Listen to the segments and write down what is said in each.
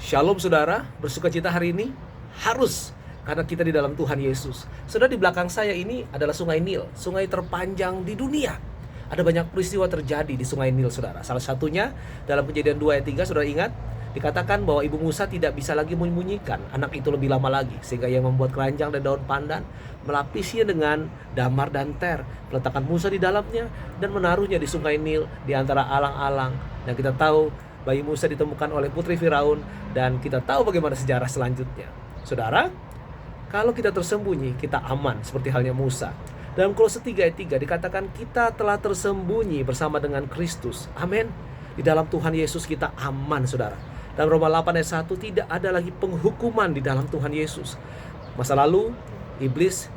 Shalom saudara, bersukacita hari ini harus karena kita di dalam Tuhan Yesus. Saudara, di belakang saya ini adalah Sungai Nil, sungai terpanjang di dunia. Ada banyak peristiwa terjadi di Sungai Nil, saudara. Salah satunya dalam Kejadian 2 ayat 3, saudara ingat? Dikatakan bahwa ibu Musa tidak bisa lagi menyembunyikan anak itu lebih lama lagi, sehingga ia membuat keranjang dan daun pandan, melapisinya dengan damar dan ter, meletakkan Musa di dalamnya dan menaruhnya di Sungai Nil di antara alang-alang. Dan kita tahu bayi Musa ditemukan oleh putri Firaun, dan kita tahu bagaimana sejarah selanjutnya. Saudara, kalau kita tersembunyi, kita aman seperti halnya Musa. Dalam Kolose 3 ayat 3 dikatakan kita telah tersembunyi bersama dengan Kristus. Amin. Di dalam Tuhan Yesus kita aman, saudara. Dalam Roma 8 ayat 1 tidak ada lagi penghukuman di dalam Tuhan Yesus. Masa lalu, iblis,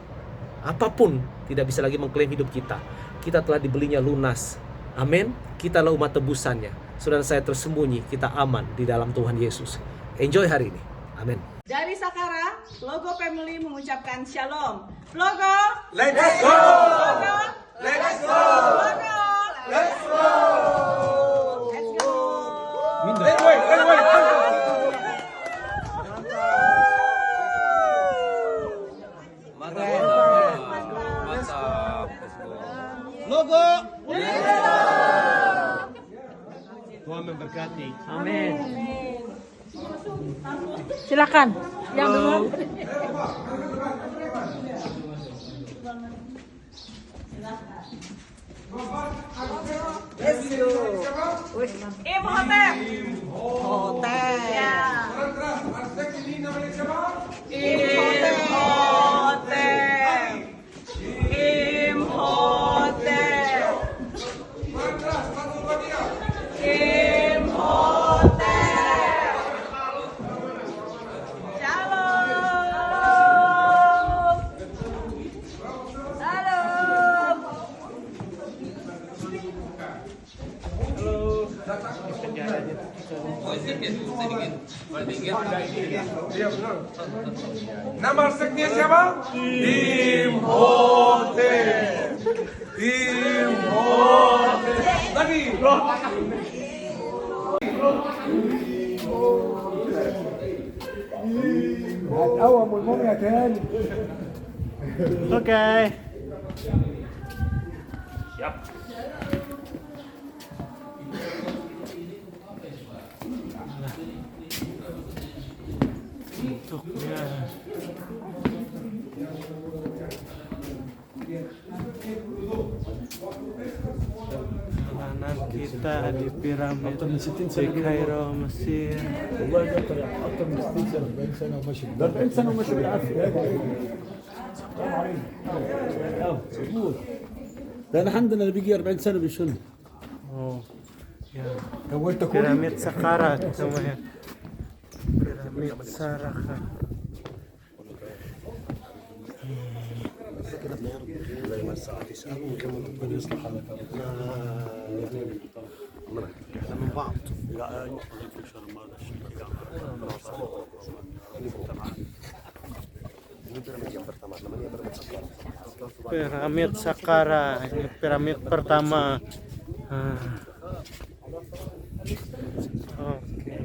apapun tidak bisa lagi mengklaim hidup kita. Kita telah dibelinya lunas. Amin. Kita adalah umat tebusannya. Saudara, saya tersembunyi, kita aman di dalam Tuhan Yesus. Enjoy hari ini. Amin. Dari Sakara, Logo Family mengucapkan Shalom. Logo, Let's go! Logo, Let's go! Logo, Let's go! let's go. Wait. Mantap. Logo! Tuhan memberkati. Amin. Silakan. Yang duluan. Let's go. Imhotep. Imhotep. Ya. Imhotep. Imhotep. Nama seknya siapa? Imhotep. Imhotep. Lagi. Oke. Siap. Untuknya perjalanan kita di piramid di Kairo, Mesir. والله دكتور اكثر من 60 سنه 40 سنه وماشي ده 40 سنه وماشي بالعافيه ده انا عندنا اللي بيجي 40 سنه بيشن Oh, ya. كونت Piramid Saqqara namanya. Piramid Saqqara. زي ما الساعه 9 ممكن ربنا يصلح حالك احنا من بعض Piramid Saqqara, ini piramid pertama. Oke.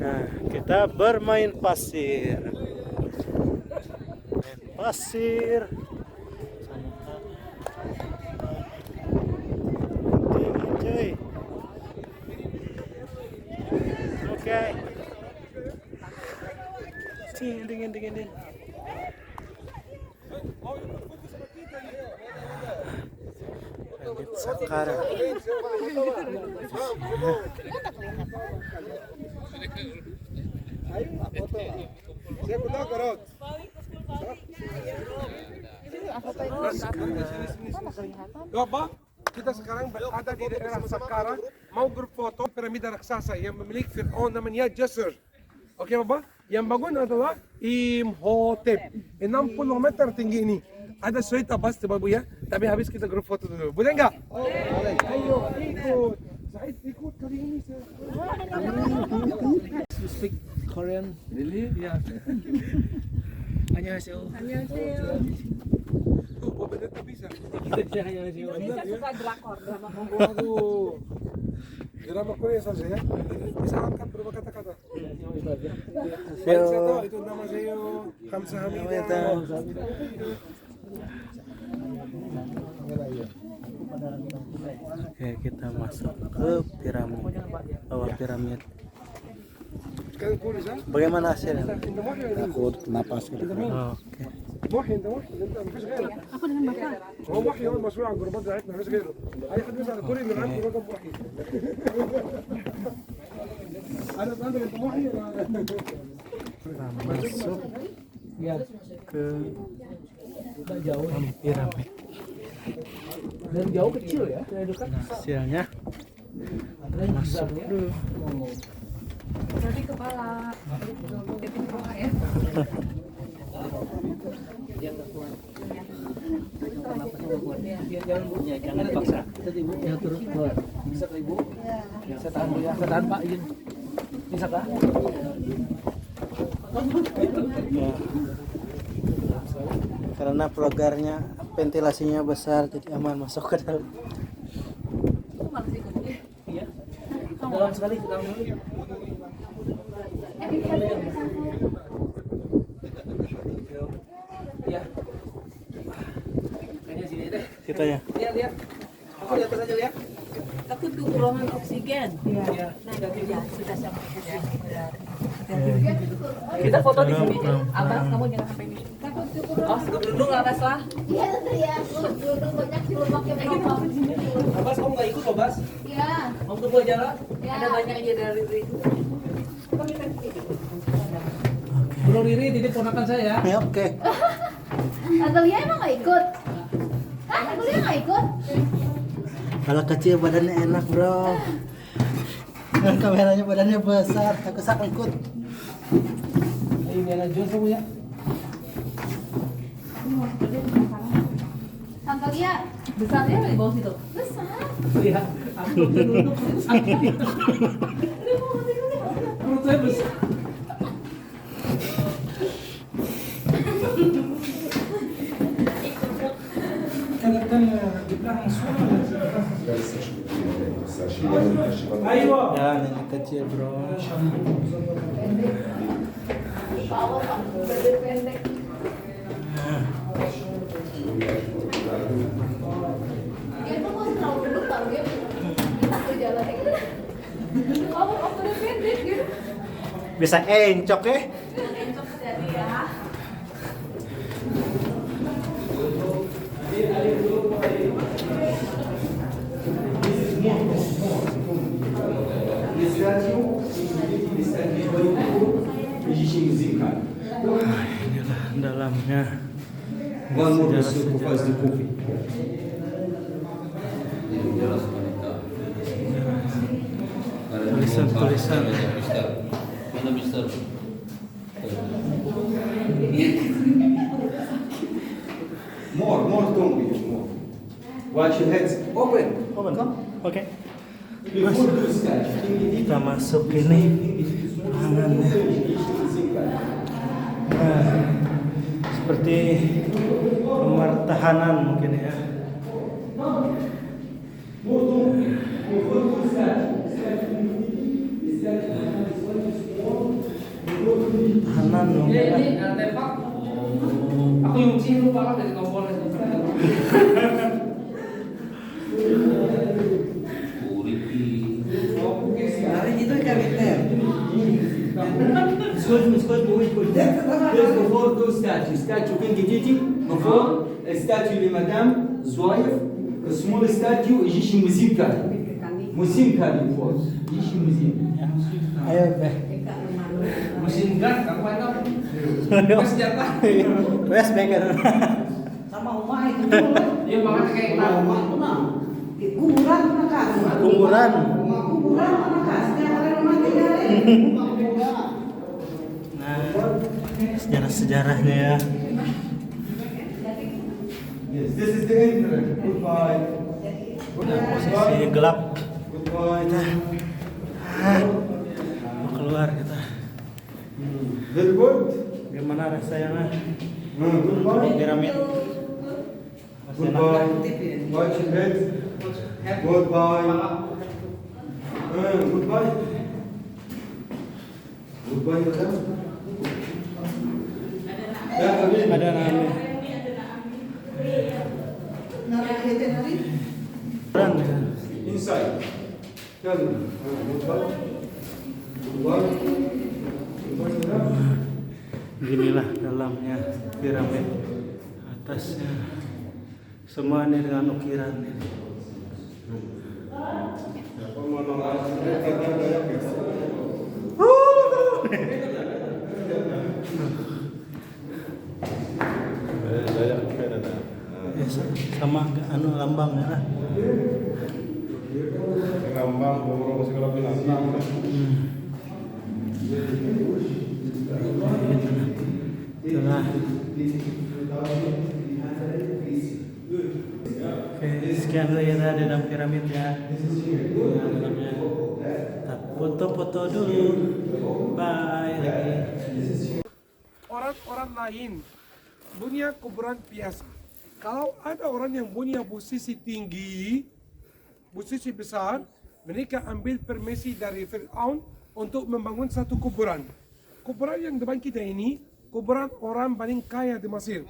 Nah, kita bermain pasir. Main pasir. Enjoy. Oke. Dingin. Piramid Saqqara. Bapak, kita sekarang berada di daerah Saqqara, mau grup foto piramida raksasa yang memiliki Fir'aun namanya Djeser. Oke Bapak, yang bangun adalah Imhotep. 60 meter tinggi ini. Ada cerita pasti Bapak ya, tapi habis kita grup foto dulu. Boleh nggak? Ayo ikut. Said ikut kali ini. You speak Korean? Really? Yeah. 안녕하세요. Oh, benar tak bisa. Kita an녕하세요. Indonesia suka drakor, drama. Waduh. Drama Korea saja ya. Bisa angkat berapa kata-kata. Baik, Saya saya tahu itu nama saya Hamzah Hamidah. Oke, kita masuk ke piramid, bawah piramid. Kan kuris ha? Bagaimana hasilnya? Indah wahyu ini. Takut napas gitu. Oh, oke. Wahyu indah wahyu. Indah مفيش غيره. Aku dengan Bapak. هو وحي هو المسؤول عن الجروبات بتاعتنا مفيش غيره. اي حد بيسال كوري من عنده رقم وحي. انا عندك انت وحي Masuk ke piramid. Dan jauh kecil ya, dari dekat. Hasilnya masuk dulu. Berarti kepala. Titik bawah ya. Jangan dipaksa. Ya turun. Bisa ke ibu? Saya tahan dulu ya. Saya tahan Pak, izin. Bisa kah? Ya. Karena progarnya ventilasinya besar jadi aman masuk ke dalam. Iya. Dalam sekali, dalam dulu. Ya. Kayaknya sini deh. Kita ya. Lihat. Aku di atas aja lihat. Takut kekurangan oksigen. Iya. Nah, ya, sudah sampai ke sini. Kita foto di sini. Abang, kamu jangan sampai ini. Takut kekurangan. Oh, duduk atas lah. Iya tuh ya, dulu banyak di rumah yang ngomong. Bas, kamu nggak ikut loh, Bas? Iya. Kamu tunggu aja lah. Ya. Ada banyak aja dari itu. Belum Riri, titip ponakan saya. Ya, oke. Atau dia emang nggak ikut? Hah? Atau dia nggak ikut? Kalau kecil badannya enak, bro. Kameranya badannya besar, aku sak ikut. Ini ada John kamu ya. Tante Lia, Besarnya di bawah situ. besar. Lihat, aku duduk sakit. Perut saya besar. Ya, ini kecil, bro. Power pendek. Dia tuh mau terlalu duduk tau dia. Kita tuh jalan kayak gitu. Power of pendek gitu. Bisa encok ya. Encok jadi ya. Inilah dalamnya. One more Sejarah- person who has the coffee. Tulisan-tulisan. Mana Mister? More, don't be more. Watch your heads. Open. Oke. Before you start. Kita masuk ini ruangannya. Nah, seperti kamar tahanan mungkin ya. Tahanan mungkin ya. Ini artefak. Aku nyuci lupa kan dari komponen. There's before those statues. Statue King Gigi before a statue لمدام زوايف. A small statue يجيش موزيكا. موزيكا before. يجيش موزيكا. Ayo, Beh. Mesin gun, kamu enak. Mas senjata. Wes beker. Iya makanya kayak Kumburan. Nah, sejarah-sejarahnya ya. Yes, this is the entrance. Goodbye. Nah, posisi gelap. Goodbye. Mau keluar kita. Very good. Gimana rasanya? Goodbye. Piramid. Goodbye. Watch your head. Goodbye. Goodbye. Goodbye, madam. Ya, Amin. Ada nami. Inside. Ya, goodbye. Goodbye. Goodbye, madam. Beginilah dalamnya piramid. Atasnya semua ini dengan ukiran. Ya, sama anu lambangnya lah. Lambang borong segala binatang. Itulah. Oke, sekian dulu ya tadi dalam piramid ya. Dalamnya. Foto-foto dulu. Bye lagi. Orang-orang lain punya kuburan biasa. Kalau ada orang yang punya posisi tinggi, posisi besar, mereka ambil permisi dari Fir'aun untuk membangun satu kuburan. Kuburan yang depan kita ini, kuburan orang paling kaya di Mesir.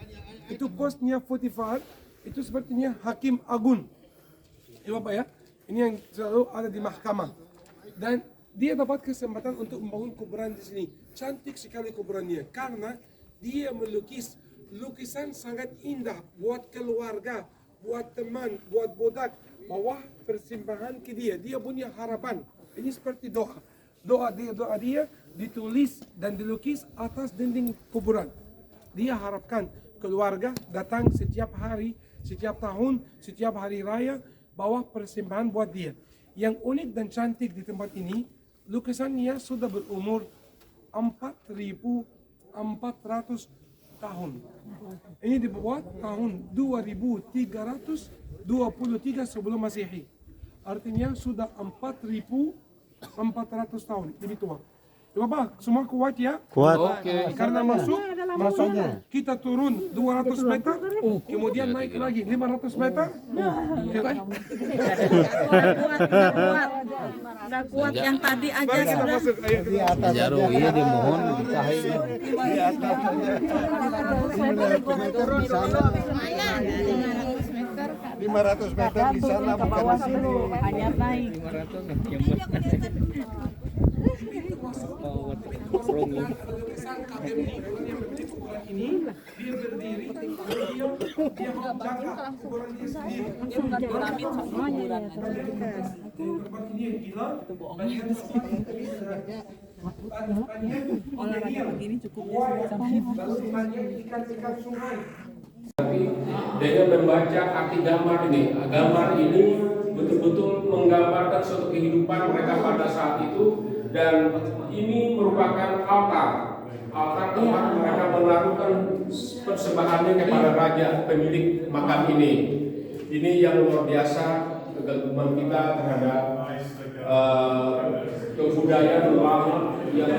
Itu bosnya Potifar, itu sepertinya hakim agung. Ya Bapak ya, ini yang selalu ada di mahkamah. Dan dia dapat kesempatan untuk membangun kuburan di sini. Cantik sekali kuburannya, karena dia melukis lukisan sangat indah buat keluarga, buat teman, buat budak, bahwa persembahan ke dia. Dia punya harapan. Ini seperti doa. Doa dia ditulis dan dilukis atas dinding kuburan. Dia harapkan keluarga datang setiap hari, setiap tahun, setiap hari raya, bawa persembahan buat dia. Yang unik dan cantik di tempat ini, lukisannya sudah berumur 4.400 tahun. Ini dibuat tahun 2323 sebelum Masehi. Artinya sudah 4.400 tahun, lebih tua. Bapak, semua kuat ya? Kuat. Karena masuk kita turun 200 meter, kemudian naik lagi 500 meter. Udah kuat yang tadi aja Mari kita sudah. masuk. Ayo kita Jaro iya dia mohon ditahin. Di atas saja. 500 meter di sana bukan di sini. Hanya naik. lukisan KBMI, orang yang memiliki kuburan ini, dia berdiri, dia menjaga kuburannya sendiri. Tempat ini yang hilang, bagian olahraga begini cukup ikan-ikan sungai. Dengan membaca arti gambar ini betul-betul menggambarkan suatu kehidupan mereka pada saat itu, dan ini merupakan altar tempat mereka menaruhkan persembahannya kepada raja pemilik makam ini. Ini yang luar biasa kegaguman kita terhadap kebudayaan lama yang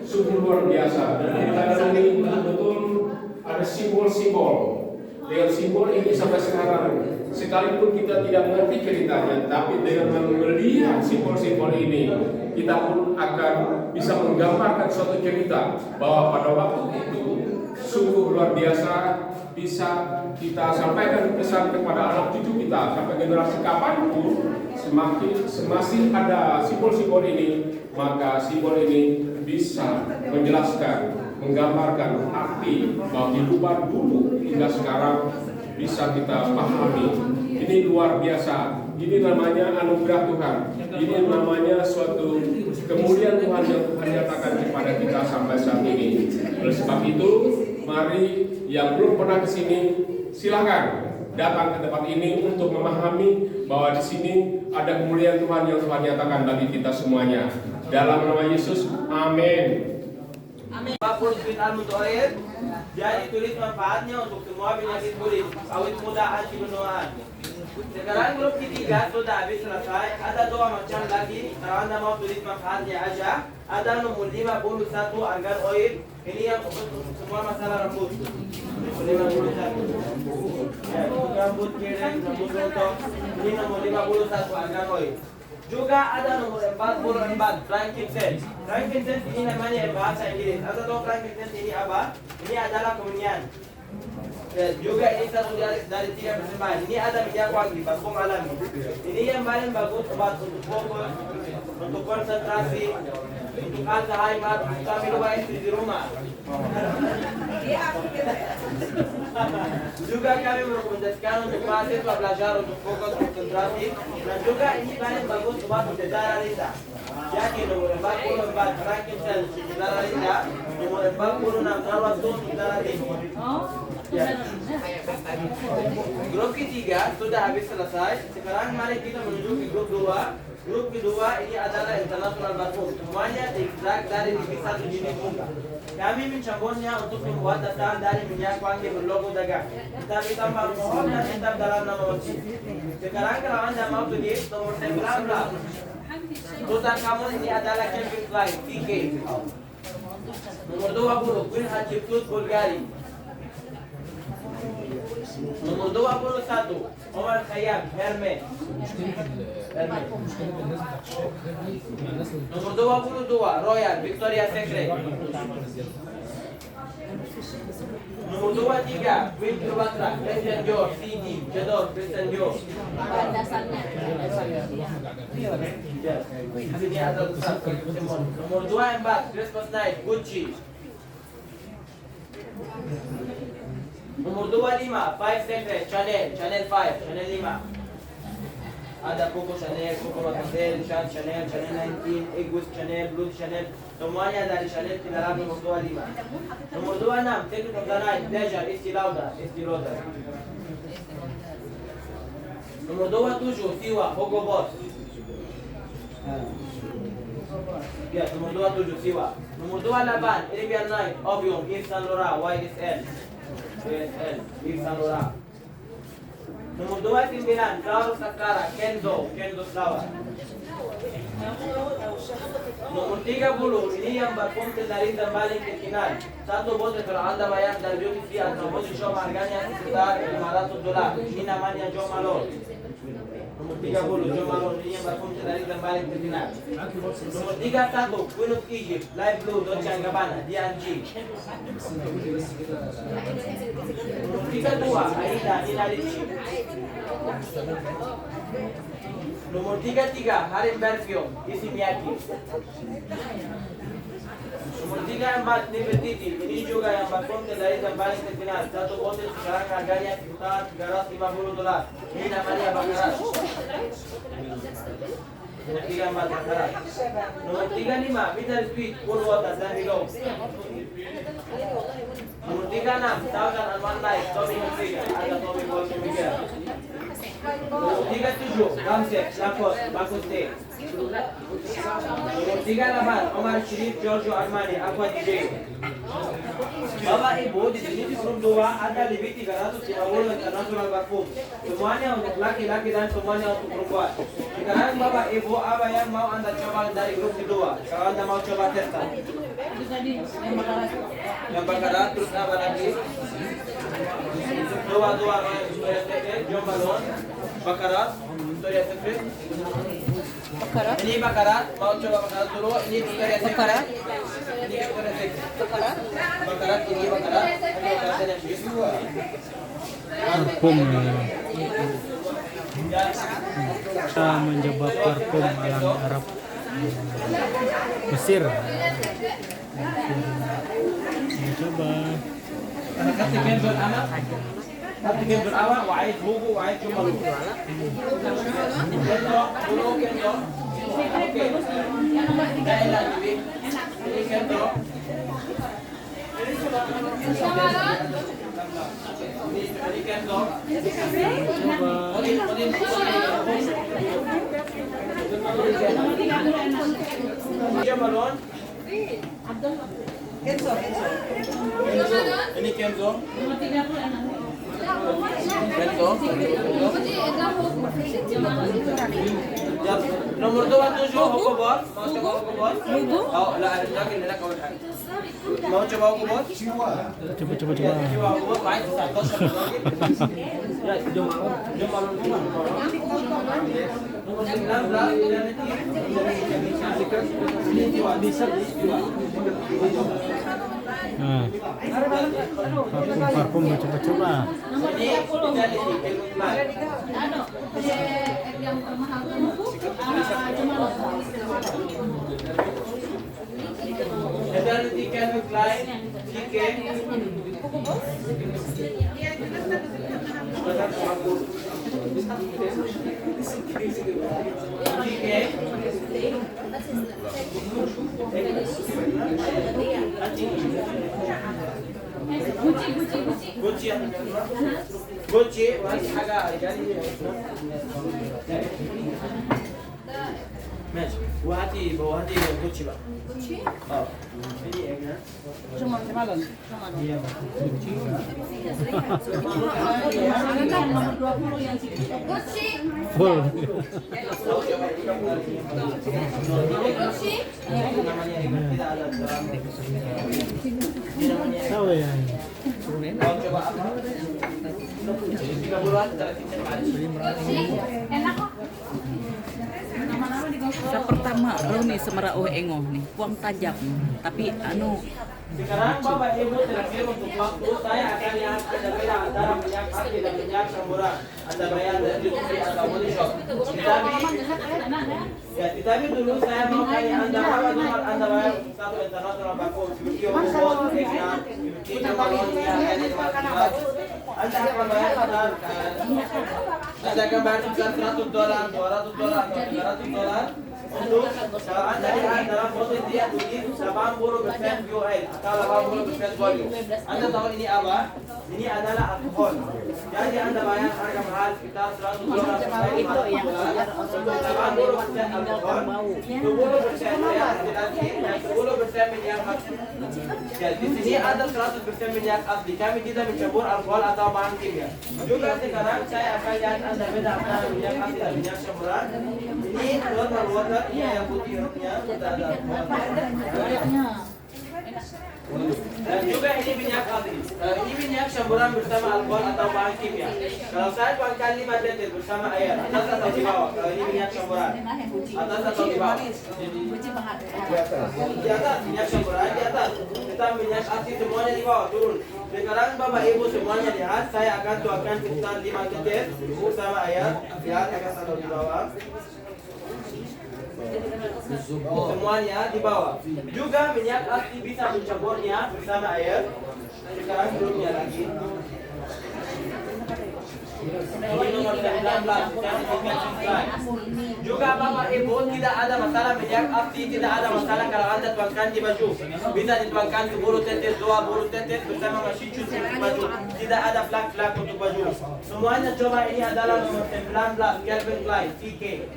sungguh luar biasa, dan kita ini betul-betul ada simbol-simbol. Dengan simbol ini sampai sekarang, sekalipun kita tidak mengerti ceritanya, tapi dengan melihat simbol-simbol ini, kita pun akan bisa menggambarkan suatu cerita bahwa pada waktu itu sungguh luar biasa, bisa kita sampaikan pesan kepada anak cucu kita sampai generasi kapanpun. Masih ada simbol-simbol ini, maka simbol ini bisa menjelaskan, menggambarkan arti bahwa kehidupan dulu hingga sekarang bisa kita pahami. Ini luar biasa. Ini namanya anugerah Tuhan. Ini namanya suatu kemuliaan Tuhan yang Tuhan nyatakan kepada kita sampai saat ini. Oleh sebab itu, mari yang belum pernah ke sini, silakan datang ke tempat ini untuk memahami bahwa di sini ada kemuliaan Tuhan yang Tuhan nyatakan bagi kita semuanya. Dalam nama Yesus, amin. 40 jutaan untuk air, jadi tulis manfaatnya untuk semua penyakit kulit, awet muda, anti penuaan. Sekarang grup ketiga sudah habis selesai, ada 2 macam lagi. Kalau Anda mau tulis manfaatnya aja, ada nomor 51 argan oil, ini yang untuk semua masalah rambut. 51. Ya, untuk rambut kering, rambut rontok, ini nomor 51 argan oil. Juga ada nomor 44, frankincense. Frankincense ini namanya bahasa Inggris. Anda tahu frankincense ini apa? Ini adalah kemenyan. Juga ini satu dari 3 persembahan. Ini ada minyak wangi, parfum alami. Ini yang paling bagus obat untuk fokus, untuk konsentrasi, untuk Alzheimer. Kami lupa istri di rumah. Juga kami merekomendasikan untuk mahasiswa belajar untuk fokus konsentrasi. Dan juga ini paling bagus obat untuk darah rendah. Jadi nomor 44 frankincense untuk darah rendah, nomor 46 salwasun untuk darah tinggi. Ya. Grup ketiga sudah habis selesai. Sekarang mari kita menuju ke grup 2. Grup kedua ini adalah international parfum. Semuanya diekstrak dari bibit satu jenis bunga. Kami mencampurnya untuk membuat datang dari minyak wangi berlogo dagang. Kita tambah alkohol dan hitam dalam nama masjid. Sekarang kalau Anda mau tulis nomor 19. Tutankhamun ini adalah Calvin Klein TK. Nomor 20 Queen Hatshepsut Bulgari. Nomor 21 Omar Khayyam Hermes. Nomor 22 Royal Victoria Secret. Nomor 23 Queen Cleopatra Christian Dior CD Jador Christian Dior. Ini ada tulisan nomor 24 Christmas Night Gucci. Nomor 25 5 Secret Chanel 5 Chanel 5. Ada Coco Chanel, Coco Rotterdam, Chanel 19, Egus Chanel, Blue Chanel. Semuanya dari Chanel kita dalam nomor 25. Nomor 26 Secret of the Night Pleasure Estee Lauder. Nomor 27 Siwa Hugo Boss. Ya, nomor 27 Siwa. Nomor 28 Arabian Night Opium Yves Saint Laurent YSL. Yves Saint Laurent. Nomor 29 Flower Sakara Kenzo Flower. Nomor 30 ini yang parfum terlaris dan paling terkenal. Satu botol kalau Anda bayar dari duty free atau botol shop harganya sekitar $500. Ini namanya Jo Malone. Nomor 30 Jo Malone ini yang parfum terlaris dan paling terkenal. Nomor 31 Queen of Egypt Light Blue Dolce & Gabbana D&G. Nomor 32 Aida Nina Ricci. Nomor 33 Harim Perfume Issey Miyake. Nomor 34 Nefertiti. Ini juga yang parfum terlaris dan paling terkenal. Satu botol sekarang harganya sekitar $350. Ini namanya Baccarat. Nomor 34 Baccarat. Nomor 35 Bitter Sweet Cool Water Sandilow. Nomor 36 Thousand and One Nights Tommy Hilfiger atau Tommy Hilfiger. Nomor 37 Ramsey Lacoste Bacuste. Nomor 38 Omar Sharif Giorgio Armani Aqua DJ. Bapak Ibu, di sini di grup 2 ada lebih 350 international parfum. Semuanya untuk laki-laki dan semuanya untuk perempuan. Sekarang Bapak Ibu, apa yang mau Anda coba dari grup kedua? Kalau Anda mau coba testan. Yang Baccarat, terus apa lagi? Dua Victoria Secret, Jo Malone, Baccarat, Victoria Secret. Ini Baccarat, mau coba Baccarat dulu. Ini Victoria Secret. Ini Victoria Secret. Baccarat, ini Baccarat. Parfum kita mencoba parfum alam Arab Mesir. Coba Kasih kendor anak. Kasih kendor awak, wahid buku, wahid cuma lu. Kendor, dulu kendor. Oke. Dah lagi. Ini kendor. Ini kendor. Jo Malone. Kenzo. Ini Kenzo. Ya, nomor 27 Hugo Boss. Mau coba Hugo Boss? Oh, lah ada lagi nak kawan. Mau coba Hugo Boss? coba Coba Hugo Boss, baik satu lagi. Ya, jom. nomor 19 Nah, parfum coba-coba. Yang mahal itu cuma Eternity Calvin Klein, Chike. Gucci, masih agak ماشي وهاتي كوتشي بقى اه Cuma malam. Nomor 20 yang Gucci. Full. Gucci. Tahu ya. coba apa? 30-an Enak kok. Sa pertama Roni Semerau Engoh nih, uang tajam. Tapi sekarang Bapak Ibu terakhir untuk waktu saya akan lihat ada beda antara minyak asli dan minyak campuran. Anda bayar dari duty atau body shop. Tetapi dulu saya mau tanya Anda apa nomor Anda bayar satu internasional baku video bot ekran kita Kolonia Anda akan bayar Anda akan bayar $100, $200, $300 untuk kalau Anda lihat dalam foto dia tulis 80% fuel atau 80% volume. Anda tahu ini apa? Ini adalah alkohol. Jadi Anda bayar harga mahal sekitar $100 sampai $500 untuk 80% alkohol, 20% ya, lagi, dan 10% minyak asli. Jadi di sini ada 100% minyak asli. Kami tidak mencampur alkohol atau bahan kimia. Juga sekarang saya akan lihat Anda beda antara minyak asli dan minyak campuran. Ini normal water. Ini yang putihnya kita ada. Dan juga ini minyak asli. Ini minyak campuran bersama alkohol atau bahan kimia. Kalau saya tuangkan 5 liter bersama air, atas atau di bawah. Kalau ini minyak campuran, atas atau di bawah. Di atas minyak campuran di atas. Kita minyak asli semuanya di bawah turun. Sekarang Bapak Ibu semuanya lihat, saya akan tuangkan sekitar 5 liter bersama air. Lihat atas atau di bawah. Semuanya di bawah. Juga minyak asli bisa mencampurnya bersama air. Sekarang belumnya lagi. Ini nomor 19, sertifikat supply. Juga Bapak Ibu tidak ada masalah minyak asli, tidak ada masalah kalau Anda tuangkan di baju. Bisa dituangkan 10 tetes, 20 tetes bersama mesin cuci baju. Tidak ada flak-flak untuk baju. Semuanya coba ini adalah nomor 19, Calvin Klein, TK.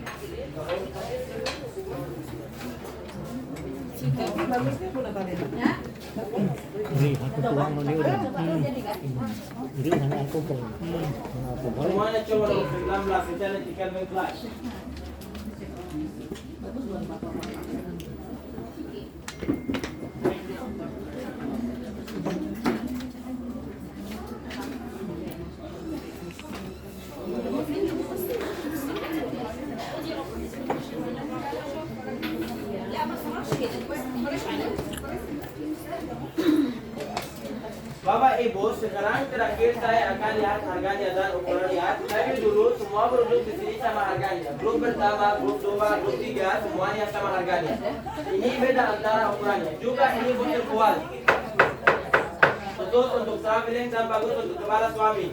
Ini aku tuang ini udah. Ini hanya aku pun. Semuanya coba nomor 19, internet di Calvin Klein. Bapak Ibu, sekarang terakhir saya akan lihat harganya dan ukurannya. Tapi dulu semua produk di sini sama harganya. Grup pertama, grup 2, grup 3 semuanya sama harganya. Ini beda antara ukurannya. Juga ini botol kual. Khusus untuk traveling dan bagus untuk kepala suami.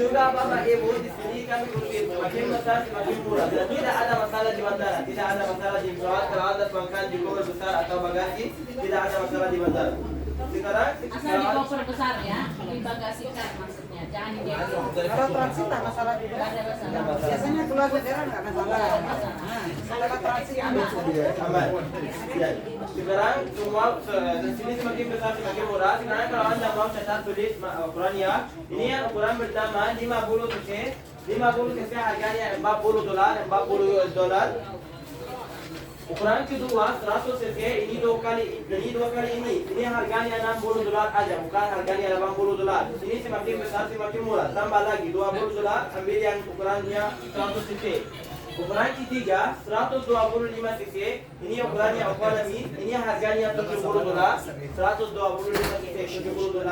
Juga Bapak Ibu di sini kami berpikir semakin besar semakin murah dan tidak ada masalah di bandara, tidak ada masalah di pesawat kalau Anda tuangkan di koper besar atau bagasi, tidak ada masalah di bandara. Sekarang asal di koper besar ya, dibagasikan maksudnya, jangan di depo. Kalau transit tak masalah juga. Nggak ada masalah. Biasanya keluar daerah nggak masalah. Kalau transit aman. aman. Ya. Sekarang semua di sini semakin besar semakin murah. Sekarang kalau Anda mau catat tulis ukurannya, ini yang ukuran pertama 50 cc. 50 cc harganya $40, $40. Ukuran kedua 100 cc ini dua kali ini. Ini harganya $60 aja, bukan harganya $80. Di sini semakin besar semakin murah. Tambah lagi $20, ambil yang ukurannya 100 cc. Ukuran ketiga 125 cc. Ini ukurannya economy. Ini harganya $70. 125 cc $70.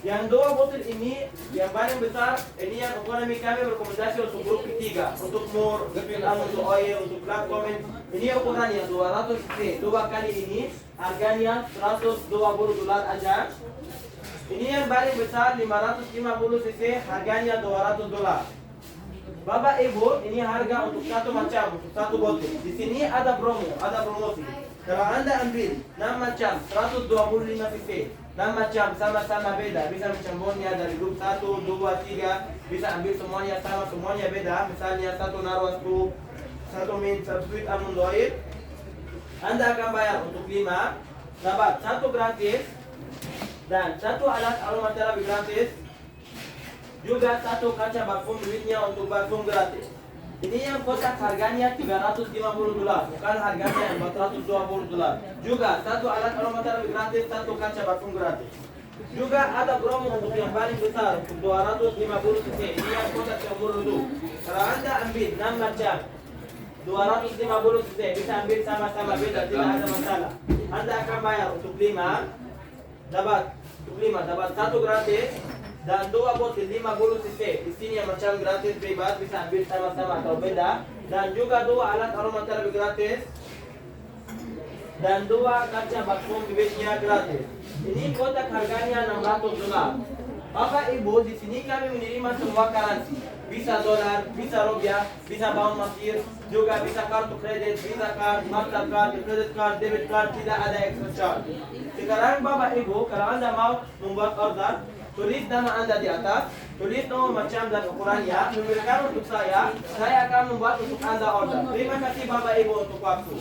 Yang dua botol ini yang paling besar, ini yang ekonomi kami berrekomendasi untuk grup ketiga, untuk mur, untuk oil, untuk black comment. Ini ukurannya 200 cc, dua kali ini, harganya $120 aja. Ini yang paling besar 550 cc, harganya $200. Bapak Ibu, ini harga untuk satu macam, untuk satu botol. Di sini ada promosi. Kalau Anda ambil 6 macam 125 cc, 6 macam sama-sama beda, bisa mencampurnya dari grup 1, 2, 3, bisa ambil semuanya sama, semuanya beda. Misalnya satu narwas group, satu mint, satu sweet almond oil. Anda akan bayar untuk 5, dapat satu gratis, dan satu alat aromaterapi gratis, juga satu kaca parfum duitnya untuk parfum gratis. Ini yang kotak harganya $350, bukan harganya yang $420. Juga satu alat aromaterapi gratis, satu kaca parfum gratis. Juga ada promo untuk yang paling besar untuk 250 cc. Ini yang kotak yang murah dulu. Kalau Anda ambil 6 macam 250 cc, bisa ambil sama-sama beda, tidak ada masalah. Anda akan bayar untuk 5, dapat satu gratis. Dan dua botol 50 cc. Di sini yang macam gratis bebas, bisa ambil sama-sama atau beda. Dan juga dua alat aromaterapi gratis. Dan dua kaca parfum bibitnya gratis. Ini kotak harganya $600. Bapak Ibu, di sini kami menerima semua currency. Bisa dolar, bisa rupiah, bisa pound Mesir, juga bisa kartu kredit, Visa card, Mastercard, credit card, debit card, tidak ada extra charge. Sekarang Bapak Ibu, kalau Anda mau membuat order, tulis nama Anda di atas, tulis nomor macam dan ukurannya, memberikan untuk saya akan membuat untuk Anda order. Terima kasih Bapak Ibu untuk waktu.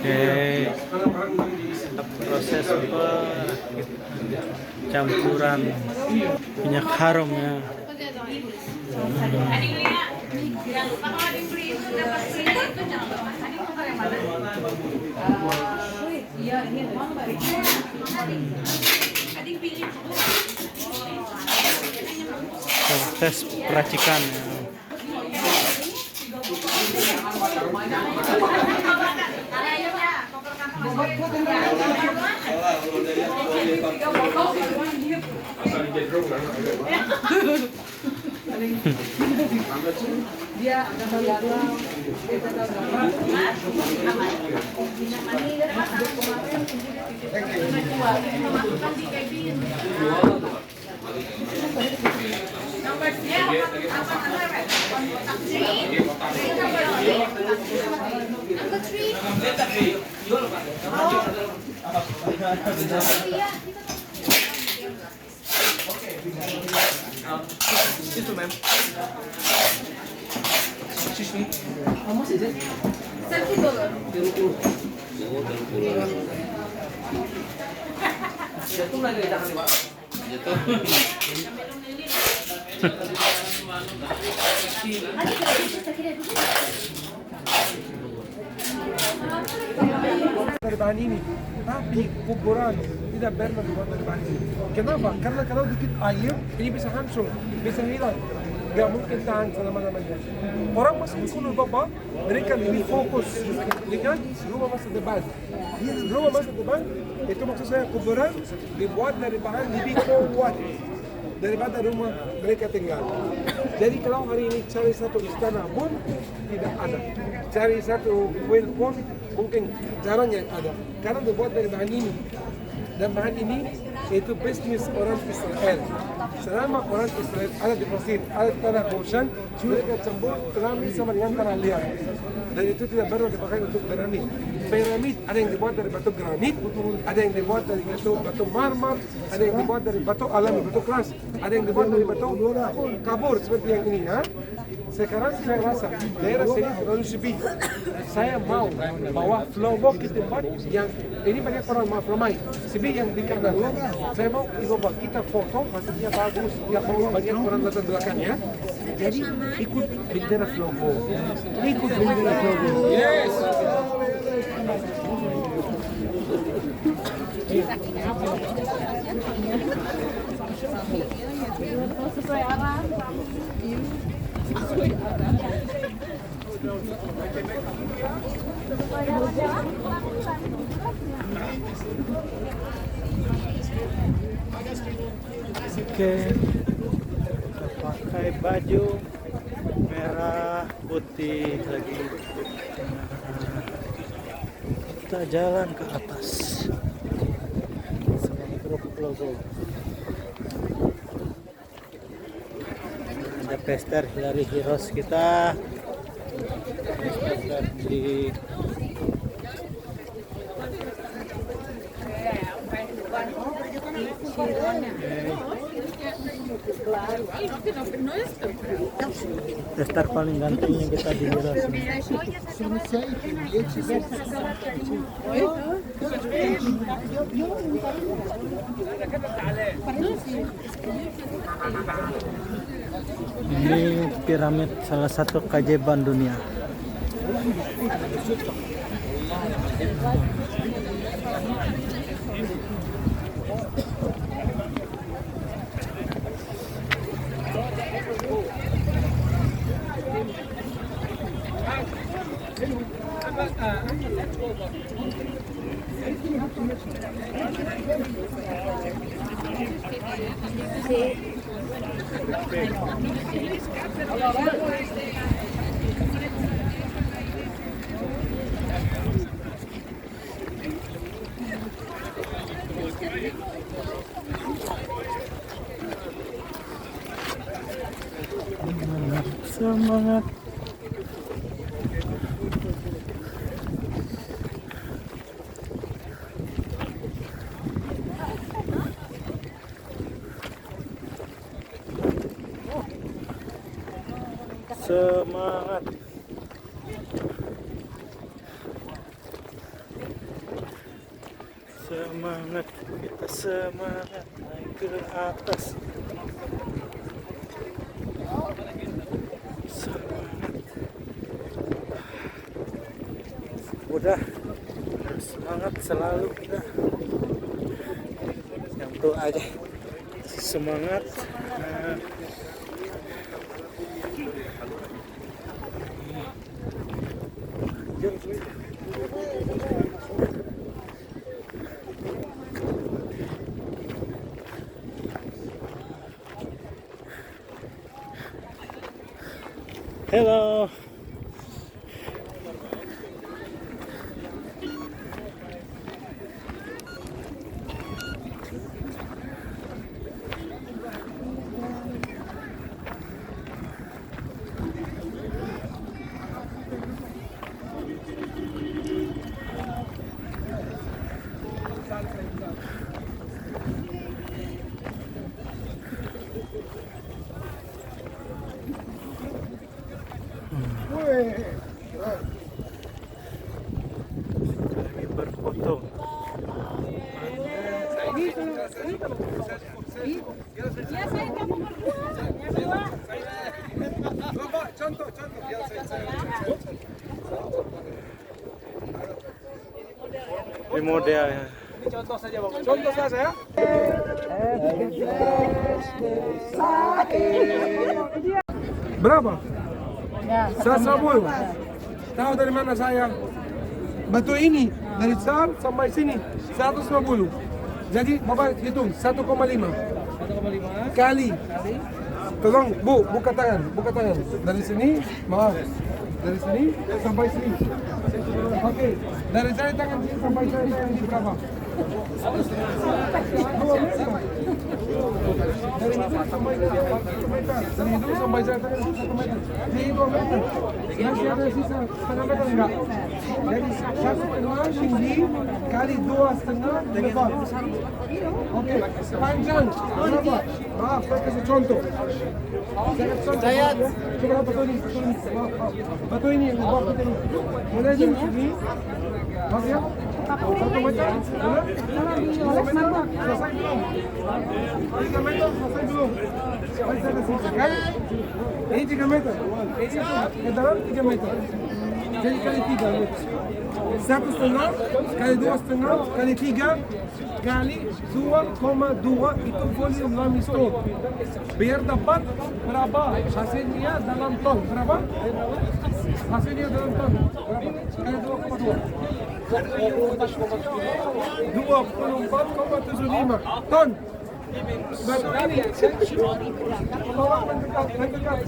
Oke, proses campuran minyak harum ya. Jangan lupa kalau ada yang beli itu dapat free itu jangan lupa. Tadi tukar yang mana? Iya, ini uang balik. Adik pilih dulu. Proses peracikan. Dia Excuse me, ma'am. Excuse me. How much is it? $70. Jatuh lagi dah ni, Pak. Jatuh. Dari bahan ini, tapi kuburan tidak pernah dibuat dari bahan ini. Kenapa? Karena kalau dikit air, ini bisa hancur, bisa hilang. Gak mungkin tahan selama-lamanya. Orang masa kuno Bapak, mereka lebih fokus dengan rumah masa depan. Rumah masa depan, itu maksud saya kuburan dibuat dari bahan lebih kuat daripada rumah mereka tinggal. Jadi kalau hari ini cari satu istana pun tidak ada, cari satu kuil pun mungkin jarang yang ada, karena dibuat dari bahan ini. Dan bahan ini itu bisnis orang Israel. Selama orang Israel ada di Mesir, ada di tanah Goshen, mereka campur piramid sama dengan tanah liat. Dan itu tidak pernah dipakai untuk piramid. Piramid ada yang dibuat dari batu granit, ada yang dibuat dari batu marmer, ada yang dibuat dari batu alami, batu keras, ada yang dibuat dari batu kabur seperti yang ini ya. sekarang saya rasa daerah sini terlalu sepi. Saya mau bawa flowbox ke tempat yang ini banyak orang mau ramai. Sepi yang di kanan. Saya mau coba kita foto, maksudnya bagus. Ya mau banyak orang datang belakangnya. Jadi ikut bendera flowbox. Ikut bendera flowbox. Yes. Sesuai arah. Oke, kita pakai baju merah putih lagi. Kita jalan ke atas sama grup logo. Ada pester dari heroes kita. Pester di pester paling gantengnya kita di heroes. Ini piramid salah satu keajaiban dunia. Semangat. Semangat. Semangat, kita semangat naik ke atas. Semangat. Udah semangat selalu kita. Yang itu aja. Semangat. Hello. Kami berfoto. Contoh. Di model ya. Contoh saja bang. Contoh saja ya. Berapa? 110. Tahu dari mana saya? Batu ini dari sar sampai sini 150. Jadi bapak hitung 1,5 kali. Tolong bu, buka tangan. Dari sini, maaf. Dari sini sampai sini. Oke. Dari saya tangan sini sampai saya tangan ini berapa? Dari hidung sampai ke 1 meter. Dari hidung sampai ke 1 meter. Ini 2 meter. Masih ada sisa setengah meter enggak? Jadi 1,5 tinggi kali 2,5 lebar. Oke, panjang berapa? Maaf, saya kasih contoh. Saya coba batu ini. Batu ini yang lebar batu ini. Mulai dari sini. Mas ya? 1 meter. Benar? 2 meter. Selesai belum? 3 meter selesai belum? Masih ada sisa kan? Ini 3 meter. Ini ke dalam 3 meter. Jadi kali 3 meter. 1,5 kali 2,5 kali 3 kali 2,2 itu volume limestone. Biar dapat berapa hasilnya dalam ton? Berapa? Hasilnya dalam ton berapa? Kali 2,2. 24,75 ton. Batu ini mendekat.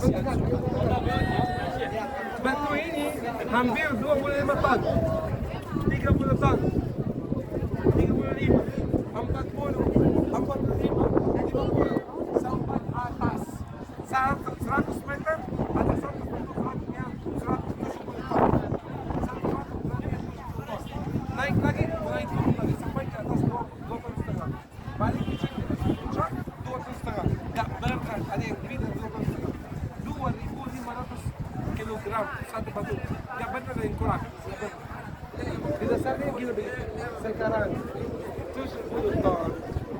Batu ini hampir 25 ton, 30 ton, 35, 40, 45, 50 sampai atas 100 meter ada 100 meter beratnya 170 ton. Naik lagi, mulai turun lagi sampai ke atas 2,5. Balik ke sini, 2,5. Gak berangkat, ada yang lebih dari 2,5. 2.500 kilogram satu batu. Gak benar ada yang kurang. Di dasarnya gila begitu. Sekarang 70 ton,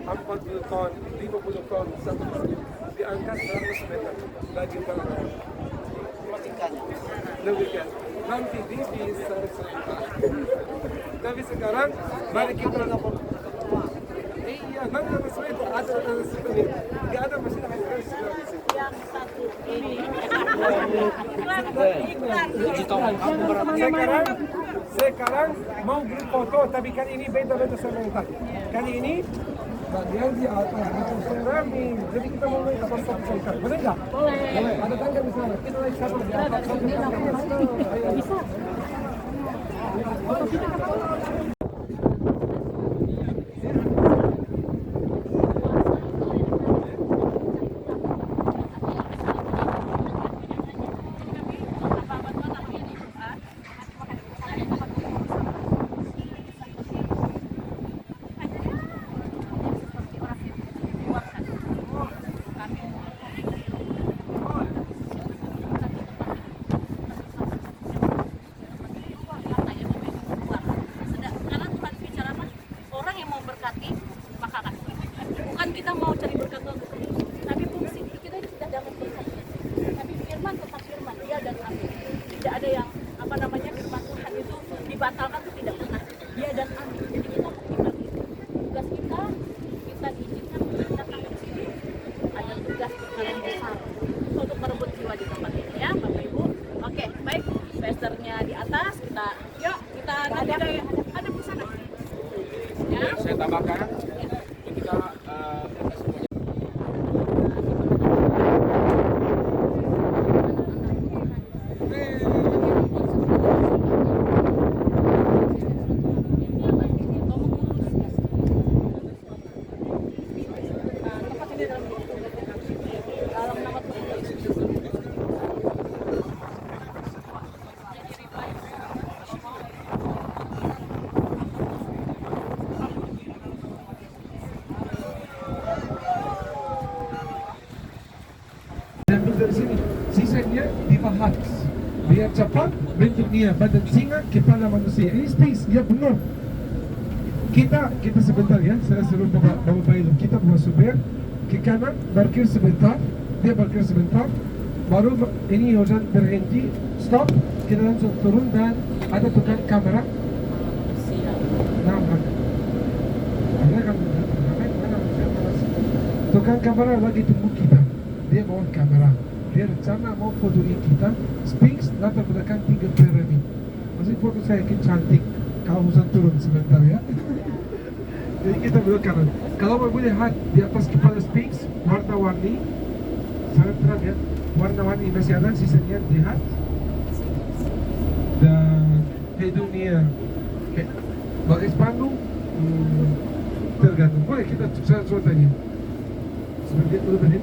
40 ton, 50 ton, 1 batu diangkat 100 meter. Lagi berangkat. Lebihkan. Nanti dia bisa selesai. Tapi sekarang mari kita iya, nanti ada sesuatu, ada sesuatu. Gak ada mesin hasil Yang satu ini. Sekarang mau beli foto, tapi kali ini beda sama yang tadi. Kali ini bagian di atas itu seramik, jadi kita mau naik atas satu ikan. Boleh nggak? Boleh. Ada tangga di sana. Kita naik satu di atas. Bisa. Kita mau cari berkat untuk tapi fungsi kita tidak dapat berkat. Tapi firman tetap firman, dia dan amin. Tidak ada yang firman Tuhan itu dibatalkan, itu tidak pernah. Dia dan amin. Jadi kita mengikuti itu. Tugas kita diizinkan untuk datang ke sini. Ada tugas yang besar untuk merebut jiwa di tempat ini ya, Bapak Ibu. Oke, baik. Pesternya di atas, kita nanti ada di sana. Ya. Saya tambahkan. Dari sini, sisanya dibahas biar cepat bentuknya badan singa kepala manusia. Ini space dia penuh. Kita sebentar ya, saya suruh Bapak Bayu kita bawa supir ke kanan, parkir sebentar, dia parkir sebentar, baru ini hujan berhenti, stop, kita langsung turun dan ada tukang kamera. Nah, ada kan? Tukang kamera lagi tunggu kita. Dia bawa kamera. Dia rencana mau fotoin kita Sphinx latar belakang 3 piramid. Masih foto saya yakin cantik. Kalau hujan turun sebentar ya. Jadi kita belok kanan. Kalau mau lihat di atas kepala Sphinx warna-warni, sangat terang ya. Warna-warni masih ada, sisanya lihat. Dan hidungnya bagai spanduk, Tergantung. Boleh kita coba tanya. Sebentar, udah berhenti?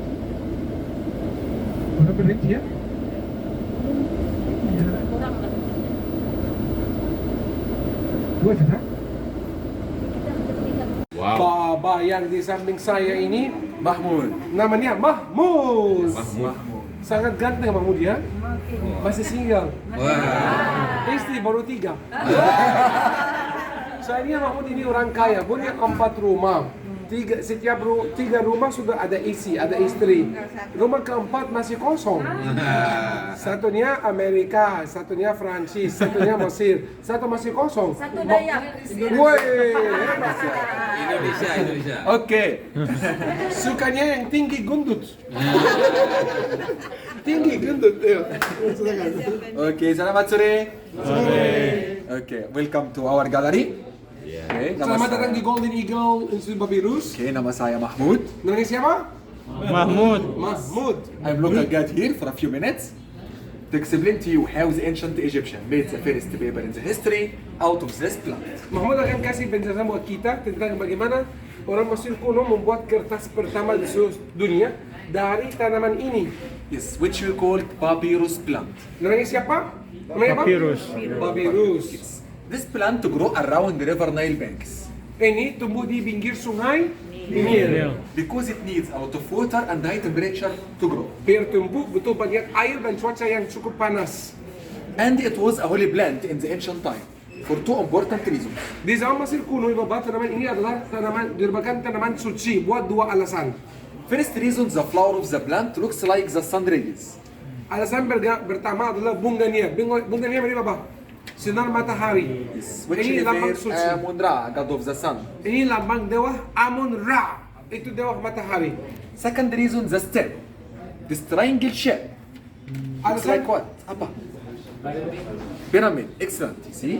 Udah berhenti ya? Ya. Dua juta? Baba yang di samping saya ini Mahmud. namanya Mahmud. Mahmud. Sangat ganteng Mahmud ya. Masih single. Istri baru 3. Soalnya Mahmud ini orang kaya, punya 4 rumah. Setiap 3 rumah sudah ada isi, ada istri. Rumah keempat masih kosong. Satunya Amerika, satunya Prancis, satunya Mesir, satu masih kosong. Satu Dayak. Woi, hebat. Indonesia. Oke. Sukanya yang tinggi gendut. Tinggi gendut. Oke, selamat sore. Oke, welcome to our gallery. Oke, Selamat datang di Golden Eagle Institute Papyrus. Oke, nama saya Mahmud. Namanya siapa? Mahmud. Mahmud. I'm local guide here for a few minutes to explain to you how the ancient Egyptian made the first paper in the history out of this plant. Mahmud akan kasih penjelasan buat kita tentang bagaimana orang Mesir kuno membuat kertas pertama di seluruh dunia dari tanaman ini. Yes, which we call papyrus plant. Namanya siapa? Namanya apa? Papyrus. Papyrus. This plant grow around the river Nile banks Ini tumbuh di pinggir sungai Nil. because it needs a lot of water and high temperature to grow. Biar tumbuh butuh banyak air dan cuaca yang cukup panas. And it was a holy plant in the ancient time for two important reasons. Di zaman Mesir kuno, Bapak, tanaman ini adalah merupakan tanaman suci buat 2 alasan. First reason, the flower of the plant looks like the sun rays. Alasan pertama adalah bunganya. Bunganya ini Bapak? Sinar matahari. Which Ini lambang refers suci. Amun-Ra, god of the sun. Ini lambang dewa Amun-Ra. Itu dewa matahari. Second reason, the stem. This triangle shape. Looks Alasan like what? Apa? Pyramid. Excellent. You see?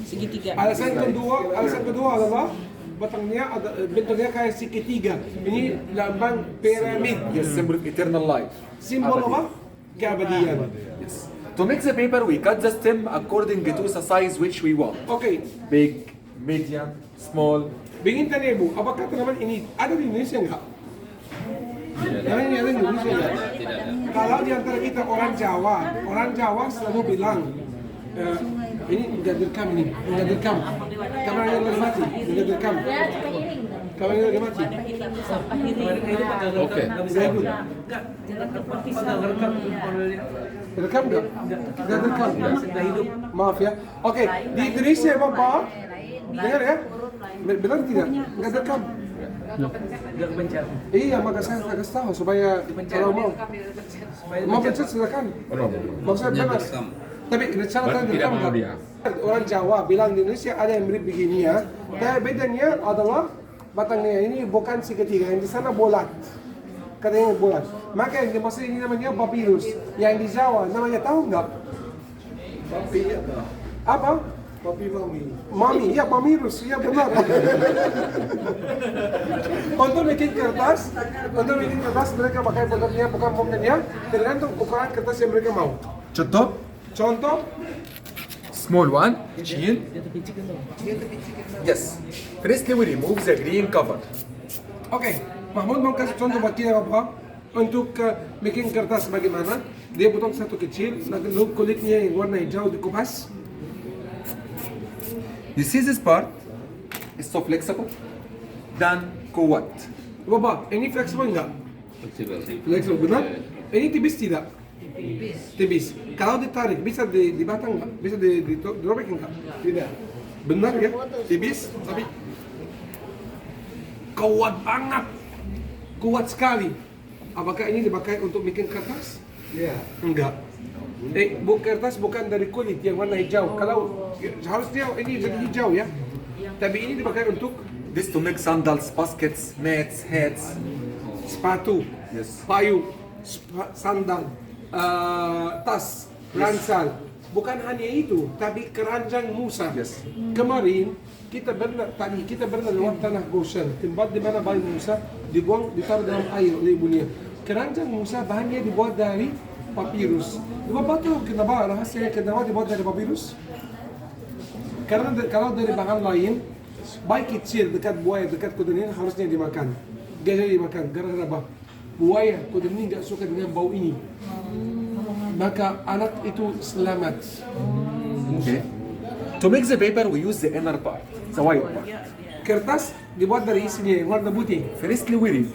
Segitiga. Alasan kedua adalah bentuknya kayak segitiga. Ini lambang piramid. Yes, symbol of eternal life. Simbol Abadi. apa? Keabadian. Yes. To make the paper, we cut the stem according to the size which we want. Oke, Big, medium, small. Bingin tanya Ibu, apakah tanaman ini ada di Indonesia enggak? Tanaman ini ada di Indonesia enggak? Kalau di antara kita orang Jawa selalu bilang ini enggak direkam ini, enggak direkam. Kameranya lagi mati, enggak direkam. Kameranya lagi mati. Oke. Direkam enggak? Enggak direkam. Maaf ya. Oke, di Indonesia Bapak, dengar ya? Benar tidak? Enggak direkam. Iya, maka saya kasih tahu supaya kalau mau pencet silakan. Maksudnya bebas. Tapi cara direkam enggak? Orang Jawa bilang di Indonesia ada yang mirip begini ya. Tapi bedanya adalah batangnya ini bukan segitiga, yang di sana bulat. Katanya bulat. Maka yang di Mesir ini namanya papyrus. Yang di Jawa namanya tahu nggak? Apa? Papi mami. Mami, iya papyrus, iya benar. Untuk bikin kertas mereka pakai bentuknya bukan bentuknya, tergantung ukuran kertas yang mereka mau. Contoh, Small one, chin. Yes. Firstly, we remove the green cover. Oke, Mahmud mau kasih contoh buat kita Bapak untuk bikin kertas bagaimana. Dia potong satu kecil, lalu kulitnya yang warna hijau dikupas. You see this part? It's so flexible. Dan kuat. Bapak, ini fleksibel enggak? Fleksibel, benar? Ini tipis tidak? Tipis. Kalau ditarik, bisa dibatang enggak? Bisa dirobek enggak? Tidak. Benar ya? Tipis, tapi kuat banget. Kuat sekali. Apakah ini dipakai untuk bikin kertas? Iya. Enggak. Kertas bukan dari kulit yang warna hijau. Kalau harusnya ini jadi hijau ya. Tapi ini dipakai untuk This to make sandals, baskets, mats, hats. sepatu, Yes. payung, sandal, tas, ransel. Bukan hanya itu, tapi keranjang Musa. Yes. Kemarin kita pernah lewat tanah Goshen, tempat di mana bayi Musa ditaruh dalam air oleh ibunya. Keranjang Musa bahannya dibuat dari papyrus. Bapak tahu kenapa rahasianya kenapa dibuat dari papyrus? Karena kalau dari bahan lain bayi kecil dekat buaya, dekat kuda ini harusnya dimakan. Gajah dimakan, gara-gara apa? Buaya, kuda ini nggak suka dengan bau ini. Maka anak itu selamat. Okay. To make the paper, we use the inner part, the white part. Kertas dibuat dari isinya yang warna putih. Firstly, we